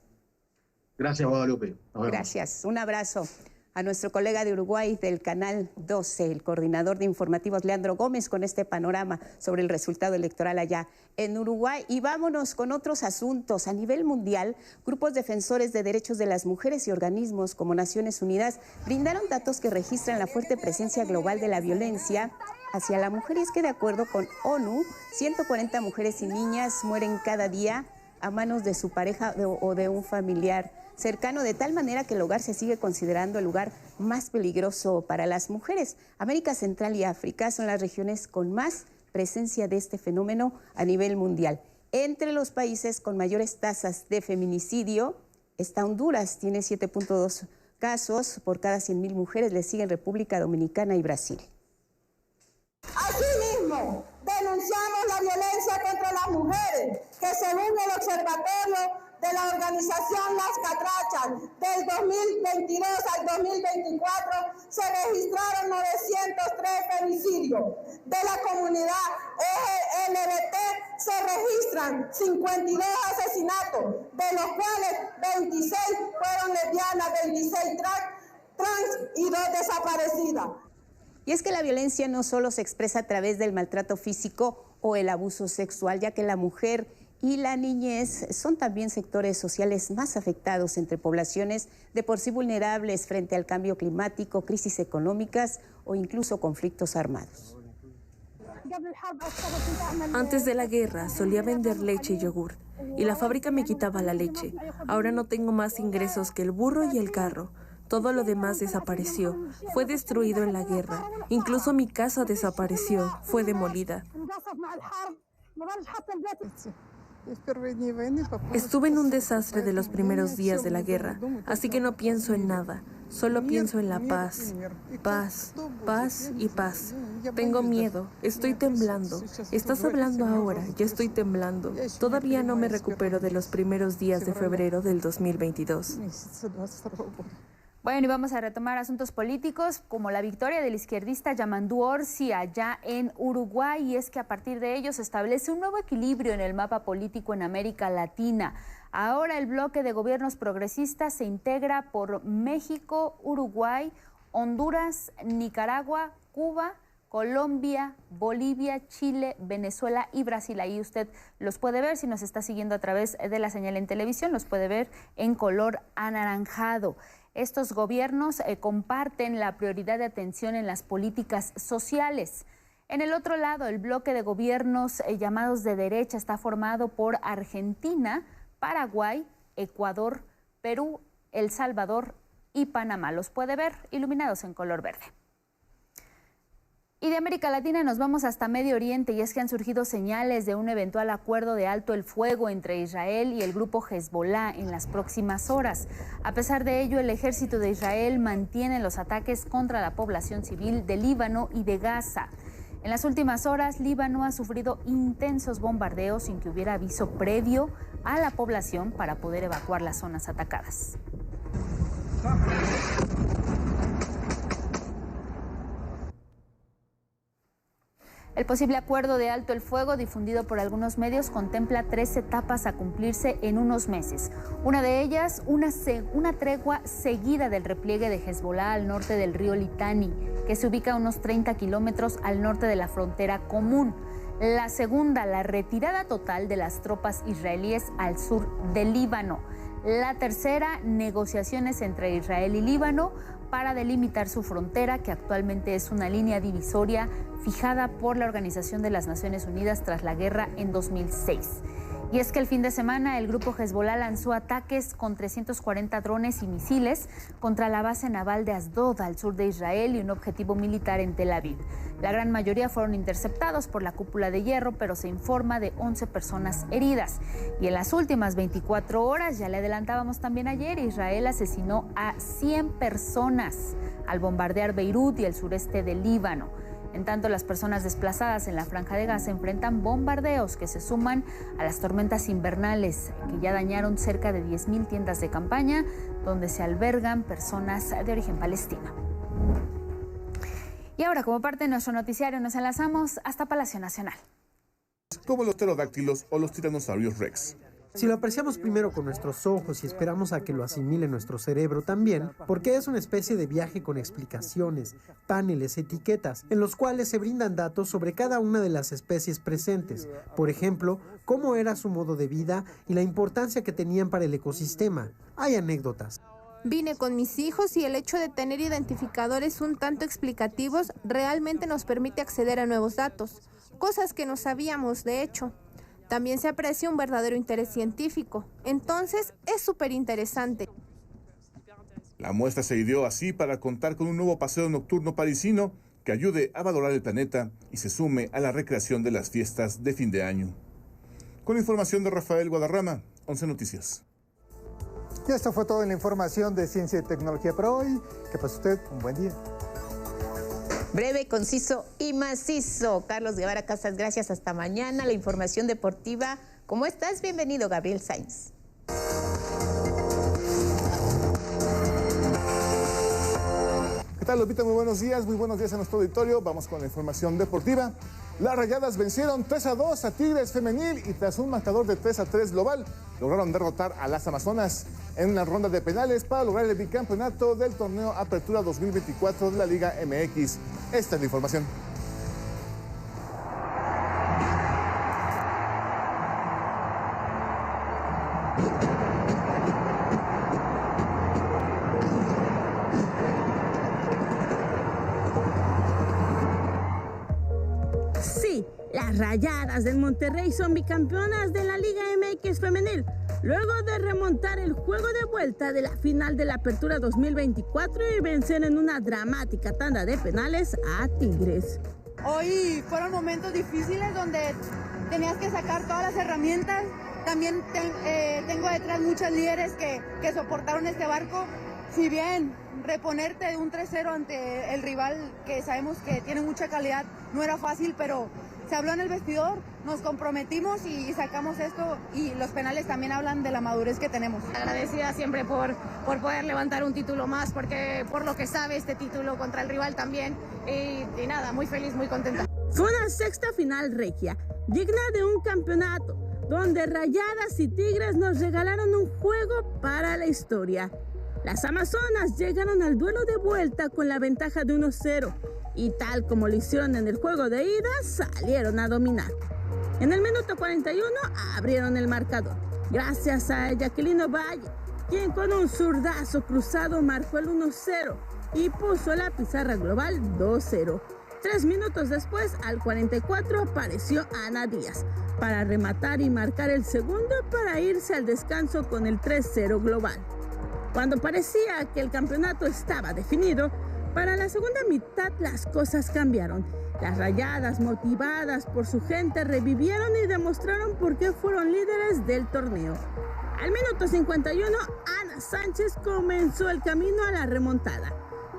Gracias, Guadalupe. Gracias, un abrazo a nuestro colega de Uruguay del Canal 12, el coordinador de informativos Leandro Gómez, con este panorama sobre el resultado electoral allá en Uruguay. Y vámonos con otros asuntos. A nivel mundial, grupos defensores de derechos de las mujeres y organismos como Naciones Unidas brindaron datos que registran la fuerte presencia global de la violencia hacia la mujer. Y es que de acuerdo con ONU, 140 mujeres y niñas mueren cada día a manos de su pareja o de un familiar cercano, de tal manera que el hogar se sigue considerando el lugar más peligroso para las mujeres. América Central y África son las regiones con más presencia de este fenómeno a nivel mundial. Entre los países con mayores tasas de feminicidio está Honduras, tiene 7.2 casos por cada 100.000 mujeres, le siguen República Dominicana y Brasil. Asimismo, denunciamos la violencia contra las mujeres, que según el Observatorio de la organización Las Catrachas, del 2022 al 2024 se registraron 903 femicidios. De la comunidad LGBT se registran 52 asesinatos, de los cuales 26 fueron lesbianas, 26 trans y 2 desaparecidas. Y es que la violencia no solo se expresa a través del maltrato físico o el abuso sexual, ya que la mujer y la niñez son también sectores sociales más afectados entre poblaciones de por sí vulnerables frente al cambio climático, crisis económicas o incluso conflictos armados. Antes de la guerra solía vender leche y yogur y la fábrica me quitaba la leche. Ahora no tengo más ingresos que el burro y el carro. Todo lo demás desapareció, fue destruido en la guerra. Incluso mi casa desapareció, fue demolida. Estuve en un desastre de los primeros días de la guerra, así que no pienso en nada, solo pienso en la paz. Paz, paz y paz. Tengo miedo, estoy temblando. Estás hablando ahora, ya estoy temblando. Todavía no me recupero de los primeros días de febrero del 2022. Bueno, y vamos a retomar asuntos políticos como la victoria del izquierdista Yamandu Orsi allá en Uruguay, y es que a partir de ello se establece un nuevo equilibrio en el mapa político en América Latina. Ahora el bloque de gobiernos progresistas se integra por México, Uruguay, Honduras, Nicaragua, Cuba, Colombia, Bolivia, Chile, Venezuela y Brasil. Ahí usted los puede ver, si nos está siguiendo a través de la señal en televisión, los puede ver en color anaranjado. Estos gobiernos comparten la prioridad de atención en las políticas sociales. En el otro lado, el bloque de gobiernos llamados de derecha está formado por Argentina, Paraguay, Ecuador, Perú, El Salvador y Panamá. Los puede ver iluminados en color verde. Y de América Latina nos vamos hasta Medio Oriente, y es que han surgido señales de un eventual acuerdo de alto el fuego entre Israel y el grupo Hezbollah en las próximas horas. A pesar de ello, el ejército de Israel mantiene los ataques contra la población civil de Líbano y de Gaza. En las últimas horas, Líbano ha sufrido intensos bombardeos sin que hubiera aviso previo a la población para poder evacuar las zonas atacadas. El posible acuerdo de alto el fuego difundido por algunos medios contempla 3 etapas a cumplirse en unos meses. Una de ellas, una tregua seguida del repliegue de Hezbollah al norte del río Litani, que se ubica a unos 30 kilómetros al norte de la frontera común. La segunda, la retirada total de las tropas israelíes al sur del Líbano. La tercera, negociaciones entre Israel y Líbano para delimitar su frontera, que actualmente es una línea divisoria fijada por la Organización de las Naciones Unidas tras la guerra en 2006. Y es que el fin de semana el grupo Hezbollah lanzó ataques con 340 drones y misiles contra la base naval de Asdod, al sur de Israel, y un objetivo militar en Tel Aviv. La gran mayoría fueron interceptados por la cúpula de hierro, pero se informa de 11 personas heridas. Y en las últimas 24 horas, ya le adelantábamos también ayer, Israel asesinó a 100 personas al bombardear Beirut y el sureste del Líbano. En tanto, las personas desplazadas en la Franja de Gaza enfrentan bombardeos que se suman a las tormentas invernales que ya dañaron cerca de 10.000 tiendas de campaña donde se albergan personas de origen palestino. Y ahora, como parte de nuestro noticiario, nos enlazamos hasta Palacio Nacional. Como los pterodáctilos o los tiranosaurios rex. Si lo apreciamos primero con nuestros ojos y esperamos a que lo asimile nuestro cerebro también, porque es una especie de viaje con explicaciones, paneles, etiquetas, en los cuales se brindan datos sobre cada una de las especies presentes. Por ejemplo, cómo era su modo de vida y la importancia que tenían para el ecosistema. Hay anécdotas. Vine con mis hijos y el hecho de tener identificadores un tanto explicativos realmente nos permite acceder a nuevos datos, cosas que no sabíamos de hecho. También se aprecia un verdadero interés científico, entonces es súper interesante. La muestra se ideó así para contar con un nuevo paseo nocturno parisino que ayude a valorar el planeta y se sume a la recreación de las fiestas de fin de año. Con información de Rafael Guadarrama, 11 Noticias. Y esto fue todo en la información de Ciencia y Tecnología para hoy. Que pase usted un buen día. Breve, conciso y macizo. Carlos Guevara Casas, gracias. Hasta mañana. La información deportiva. ¿Cómo estás? Bienvenido, Gabriel Sainz. ¿Qué tal, Lupita? Muy buenos días a nuestro auditorio. Vamos con la información deportiva. Las Rayadas vencieron 3-2 a Tigres femenil y tras un marcador de 3-3 global, lograron derrotar a las Amazonas en una ronda de penales para lograr el bicampeonato del torneo Apertura 2024 de la Liga MX. Esta es la información. Las Rayadas del Monterrey son bicampeonas de la Liga MX femenil, luego de remontar el juego de vuelta de la final de la Apertura 2024 y vencer en una dramática tanda de penales a Tigres. Hoy fueron momentos difíciles donde tenías que sacar todas las herramientas. También tengo detrás muchos líderes que soportaron este barco. Si bien reponerte de un 3-0 ante el rival que sabemos que tiene mucha calidad no era fácil, pero se habló en el vestidor, nos comprometimos y sacamos esto, y los penales también hablan de la madurez que tenemos. Agradecida siempre por poder levantar un título más, porque por lo que sabe este título contra el rival también, y nada, muy feliz, muy contenta. Fue una sexta final regia, digna de un campeonato, donde Rayadas y Tigres nos regalaron un juego para la historia. Las Amazonas llegaron al duelo de vuelta con la ventaja de 1-0 y tal como lo hicieron en el juego de ida, salieron a dominar. En el minuto 41 abrieron el marcador, gracias a Jacqueline Ovalle, quien con un zurdazo cruzado marcó el 1-0 y puso la pizarra global 2-0. 3 minutos después, al 44, apareció Ana Díaz para rematar y marcar el segundo para irse al descanso con el 3-0 global. Cuando parecía que el campeonato estaba definido, para la segunda mitad las cosas cambiaron. Las Rayadas, motivadas por su gente, revivieron y demostraron por qué fueron líderes del torneo. Al minuto 51, Ana Sánchez comenzó el camino a la remontada.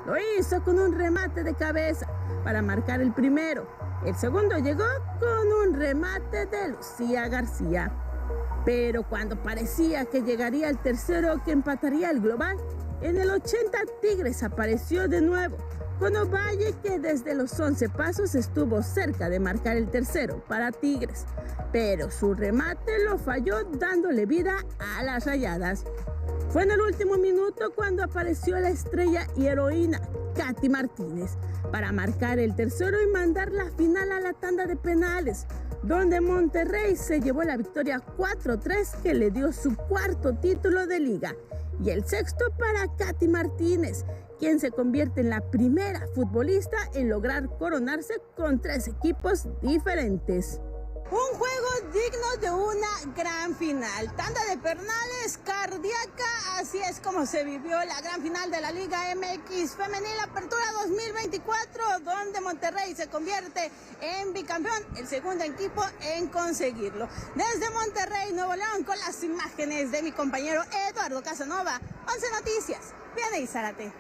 Lo hizo con un remate de cabeza para marcar el primero. El segundo llegó con un remate de Lucía García. Pero cuando parecía que llegaría el tercero que empataría el global, en el 80 Tigres apareció de nuevo, con Ovalle que desde los 11 pasos estuvo cerca de marcar el tercero para Tigres, pero su remate lo falló dándole vida a las Rayadas. Fue en el último minuto cuando apareció la estrella y heroína Katy Martínez para marcar el tercero y mandar la final a la tanda de penales, donde Monterrey se llevó la victoria 4-3 que le dio su cuarto título de liga y el sexto para Katy Martínez, quien se convierte en la primera futbolista en lograr coronarse con 3 equipos diferentes. Un juego digno de una gran final. Tanda de penales cardíaca, así es como se vivió la gran final de la Liga MX Femenil Apertura 2024, donde Monterrey se convierte en bicampeón, el segundo equipo en conseguirlo. Desde Monterrey, Nuevo León, con las imágenes de mi compañero Eduardo Casanova, 11 Noticias, Vianey Zárate.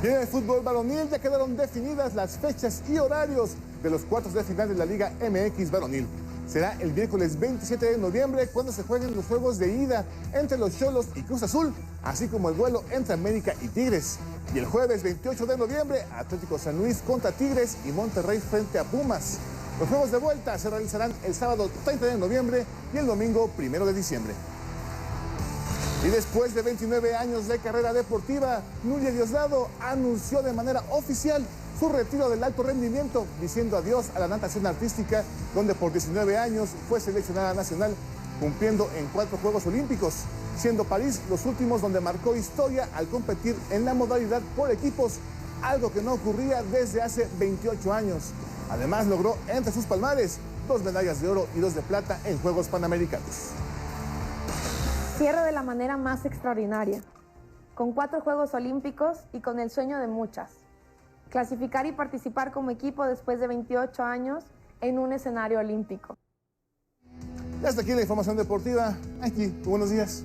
Y en el fútbol varonil ya quedaron definidas las fechas y horarios de los cuartos de final de la Liga MX varonil. Será el miércoles 27 de noviembre cuando se jueguen los juegos de ida entre los Xolos y Cruz Azul, así como el duelo entre América y Tigres. Y el jueves 28 de noviembre, Atlético San Luis contra Tigres y Monterrey frente a Pumas. Los juegos de vuelta se realizarán el sábado 30 de noviembre y el domingo 1 de diciembre. Y después de 29 años de carrera deportiva, Nuria Diosdado anunció de manera oficial su retiro del alto rendimiento, diciendo adiós a la natación artística, donde por 19 años fue seleccionada nacional, cumpliendo en 4 Juegos Olímpicos, siendo París los últimos donde marcó historia al competir en la modalidad por equipos, algo que no ocurría desde hace 28 años. Además logró entre sus palmares 2 medallas de oro y 2 de plata en Juegos Panamericanos. Cierro de la manera más extraordinaria, con 4 Juegos Olímpicos y con el sueño de muchas. Clasificar y participar como equipo después de 28 años en un escenario olímpico. Y hasta aquí la información deportiva. Aquí, buenos días.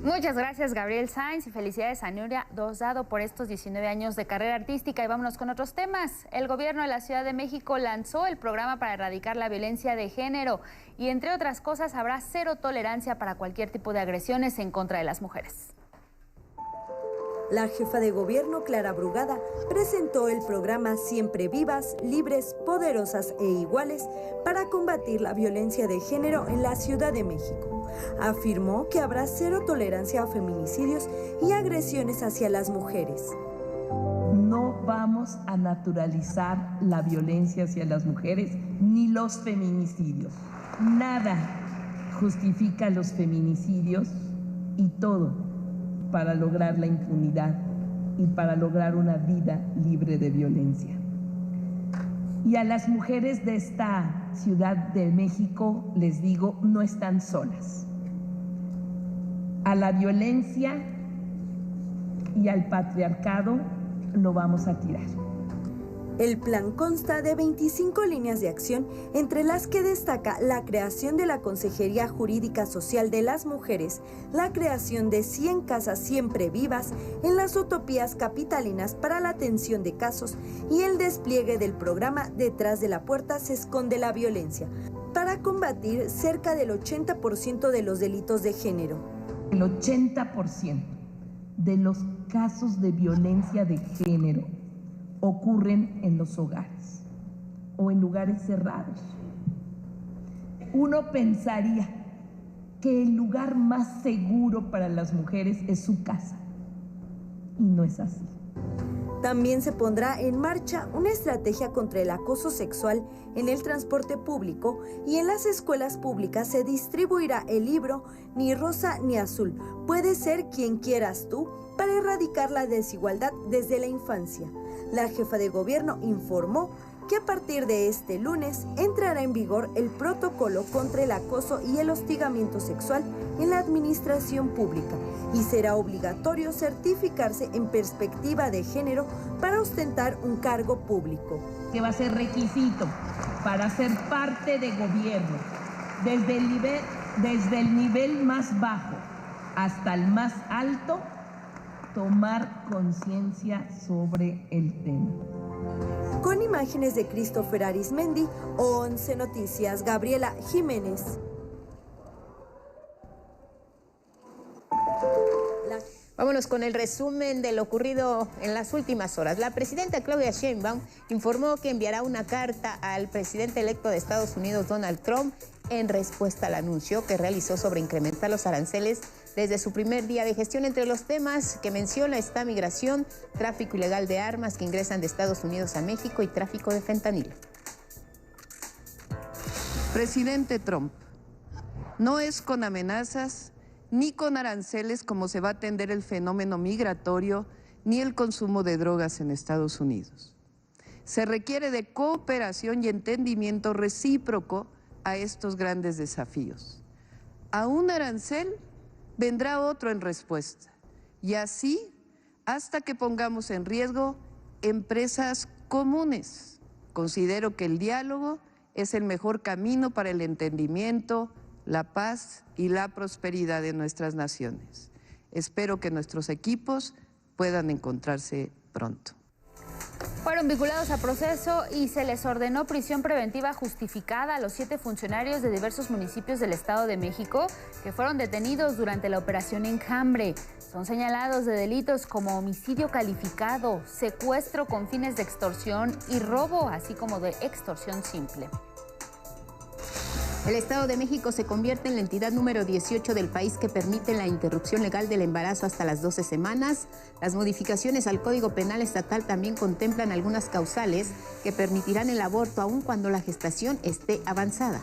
Muchas gracias, Gabriel Sainz, y felicidades a Nuria Diosdado por estos 19 años de carrera artística. Y vámonos con otros temas. El gobierno de la Ciudad de México lanzó el programa para erradicar la violencia de género y, entre otras cosas, habrá 0 tolerancia para cualquier tipo de agresiones en contra de las mujeres. La jefa de gobierno, Clara Brugada, presentó el programa Siempre Vivas, Libres, Poderosas e Iguales para combatir la violencia de género en la Ciudad de México. Afirmó que habrá 0 tolerancia a feminicidios y agresiones hacia las mujeres. No vamos a naturalizar la violencia hacia las mujeres ni los feminicidios. Nada justifica los feminicidios y todo para lograr la impunidad y para lograr una vida libre de violencia. Y a las mujeres de esta Ciudad de México les digo, no están solas. A la violencia y al patriarcado lo vamos a tirar. El plan consta de 25 líneas de acción, entre las que destaca la creación de la Consejería Jurídica Social de las Mujeres, la creación de 100 casas siempre vivas en las utopías capitalinas para la atención de casos y el despliegue del programa Detrás de la Puerta se esconde la violencia, para combatir cerca del 80% de los delitos de género. El 80% de los casos de violencia de género ocurren en los hogares o en lugares cerrados. Uno pensaría que el lugar más seguro para las mujeres es su casa, y no es así. También se pondrá en marcha una estrategia contra el acoso sexual en el transporte público y en las escuelas públicas se distribuirá el libro Ni rosa ni azul, puede ser quien quieras tú, para erradicar la desigualdad desde la infancia. La jefa de gobierno informó que a partir de este lunes entrará en vigor el protocolo contra el acoso y el hostigamiento sexual en la administración pública y será obligatorio certificarse en perspectiva de género para ostentar un cargo público. Que va a ser requisito para ser parte de gobierno, desde el nivel más bajo hasta el más alto, tomar conciencia sobre el tema. Con imágenes de Christopher Arismendi, 11 Noticias, Gabriela Jiménez. Vámonos con el resumen de lo ocurrido en las últimas horas. La presidenta Claudia Sheinbaum informó que enviará una carta al presidente electo de Estados Unidos, Donald Trump, en respuesta al anuncio que realizó sobre incrementar los aranceles desde su primer día de gestión. Entre los temas que menciona está migración, tráfico ilegal de armas que ingresan de Estados Unidos a México y tráfico de fentanilo. Presidente Trump, no es con amenazas ni con aranceles como se va a atender el fenómeno migratorio ni el consumo de drogas en Estados Unidos. Se requiere de cooperación y entendimiento recíproco a estos grandes desafíos. A un arancel vendrá otro en respuesta, y así hasta que pongamos en riesgo empresas comunes. Considero que el diálogo es el mejor camino para el entendimiento, la paz y la prosperidad de nuestras naciones. Espero que nuestros equipos puedan encontrarse pronto. Fueron vinculados a proceso y se les ordenó prisión preventiva justificada a los 7 funcionarios de diversos municipios del Estado de México que fueron detenidos durante la operación Enjambre. Son señalados de delitos como homicidio calificado, secuestro con fines de extorsión y robo, así como de extorsión simple. El Estado de México se convierte en la entidad número 18 del país que permite la interrupción legal del embarazo hasta las 12 semanas. Las modificaciones al Código Penal Estatal también contemplan algunas causales que permitirán el aborto aun cuando la gestación esté avanzada.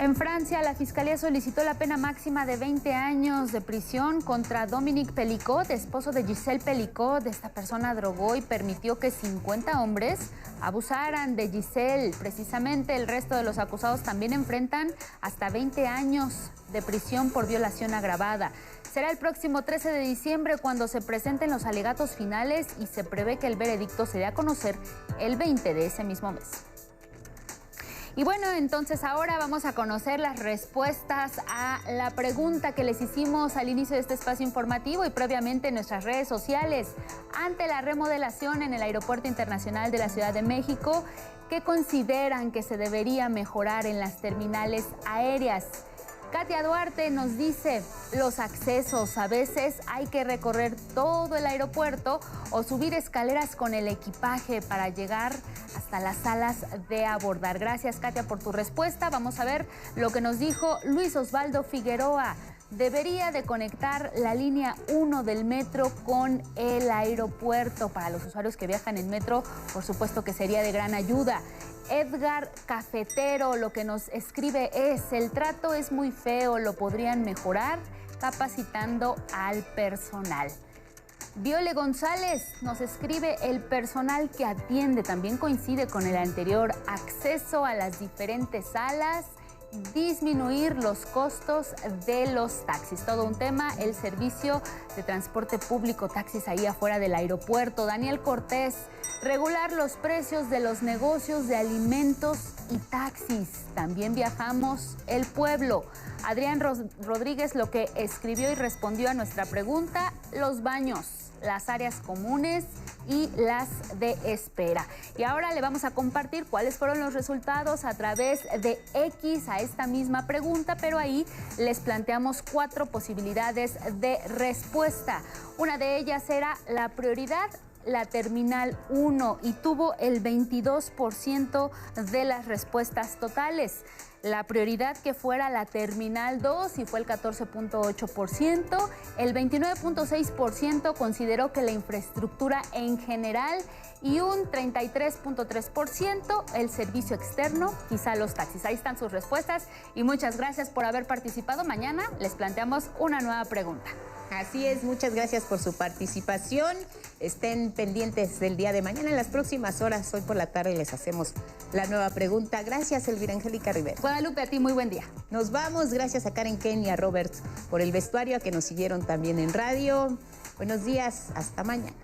En Francia, la Fiscalía solicitó la pena máxima de 20 años de prisión contra Dominique Pelicot, esposo de Gisèle Pelicot. Esta persona drogó y permitió que 50 hombres abusaran de Gisèle. Precisamente el resto de los acusados también enfrentan hasta 20 años de prisión por violación agravada. Será el próximo 13 de diciembre cuando se presenten los alegatos finales y se prevé que el veredicto se dé a conocer el 20 de ese mismo mes. Y bueno, entonces ahora vamos a conocer las respuestas a la pregunta que les hicimos al inicio de este espacio informativo y previamente en nuestras redes sociales. Ante la remodelación en el Aeropuerto Internacional de la Ciudad de México, ¿qué consideran que se debería mejorar en las terminales aéreas? Katia Duarte nos dice, los accesos, a veces hay que recorrer todo el aeropuerto o subir escaleras con el equipaje para llegar hasta las salas de abordar. Gracias, Katia, por tu respuesta. Vamos a ver lo que nos dijo Luis Osvaldo Figueroa. Debería de conectar la línea 1 del metro con el aeropuerto. Para los usuarios que viajan en metro, por supuesto que sería de gran ayuda. Edgar Cafetero lo que nos escribe es, el trato es muy feo, lo podrían mejorar capacitando al personal. Viole González nos escribe, el personal que atiende también coincide con el anterior, acceso a las diferentes salas, disminuir los costos de los taxis. Todo un tema, el servicio de transporte público, taxis ahí afuera del aeropuerto. Daniel Cortés, regular los precios de los negocios de alimentos y taxis. También viajamos el pueblo. Adrián Rodríguez lo que escribió y respondió a nuestra pregunta, los baños, las áreas comunes y las de espera. Y ahora le vamos a compartir cuáles fueron los resultados a través de X a esta misma pregunta, pero ahí les planteamos 4 posibilidades de respuesta. Una de ellas era la prioridad, la terminal 1, y tuvo el 22% de las respuestas totales. La prioridad que fuera la terminal 2 y fue el 14.8%. El 29.6% consideró que la infraestructura en general y un 33.3% el servicio externo, quizá los taxis. Ahí están sus respuestas y muchas gracias por haber participado. Mañana les planteamos una nueva pregunta. Así es, muchas gracias por su participación. Estén pendientes del día de mañana. En las próximas horas, hoy por la tarde, les hacemos la nueva pregunta. Gracias, Elvira Angélica Rivera. Guadalupe, a ti muy buen día. Nos vamos, gracias a Karen Ken y a Robert por el vestuario, a que nos siguieron también en radio. Buenos días, hasta mañana.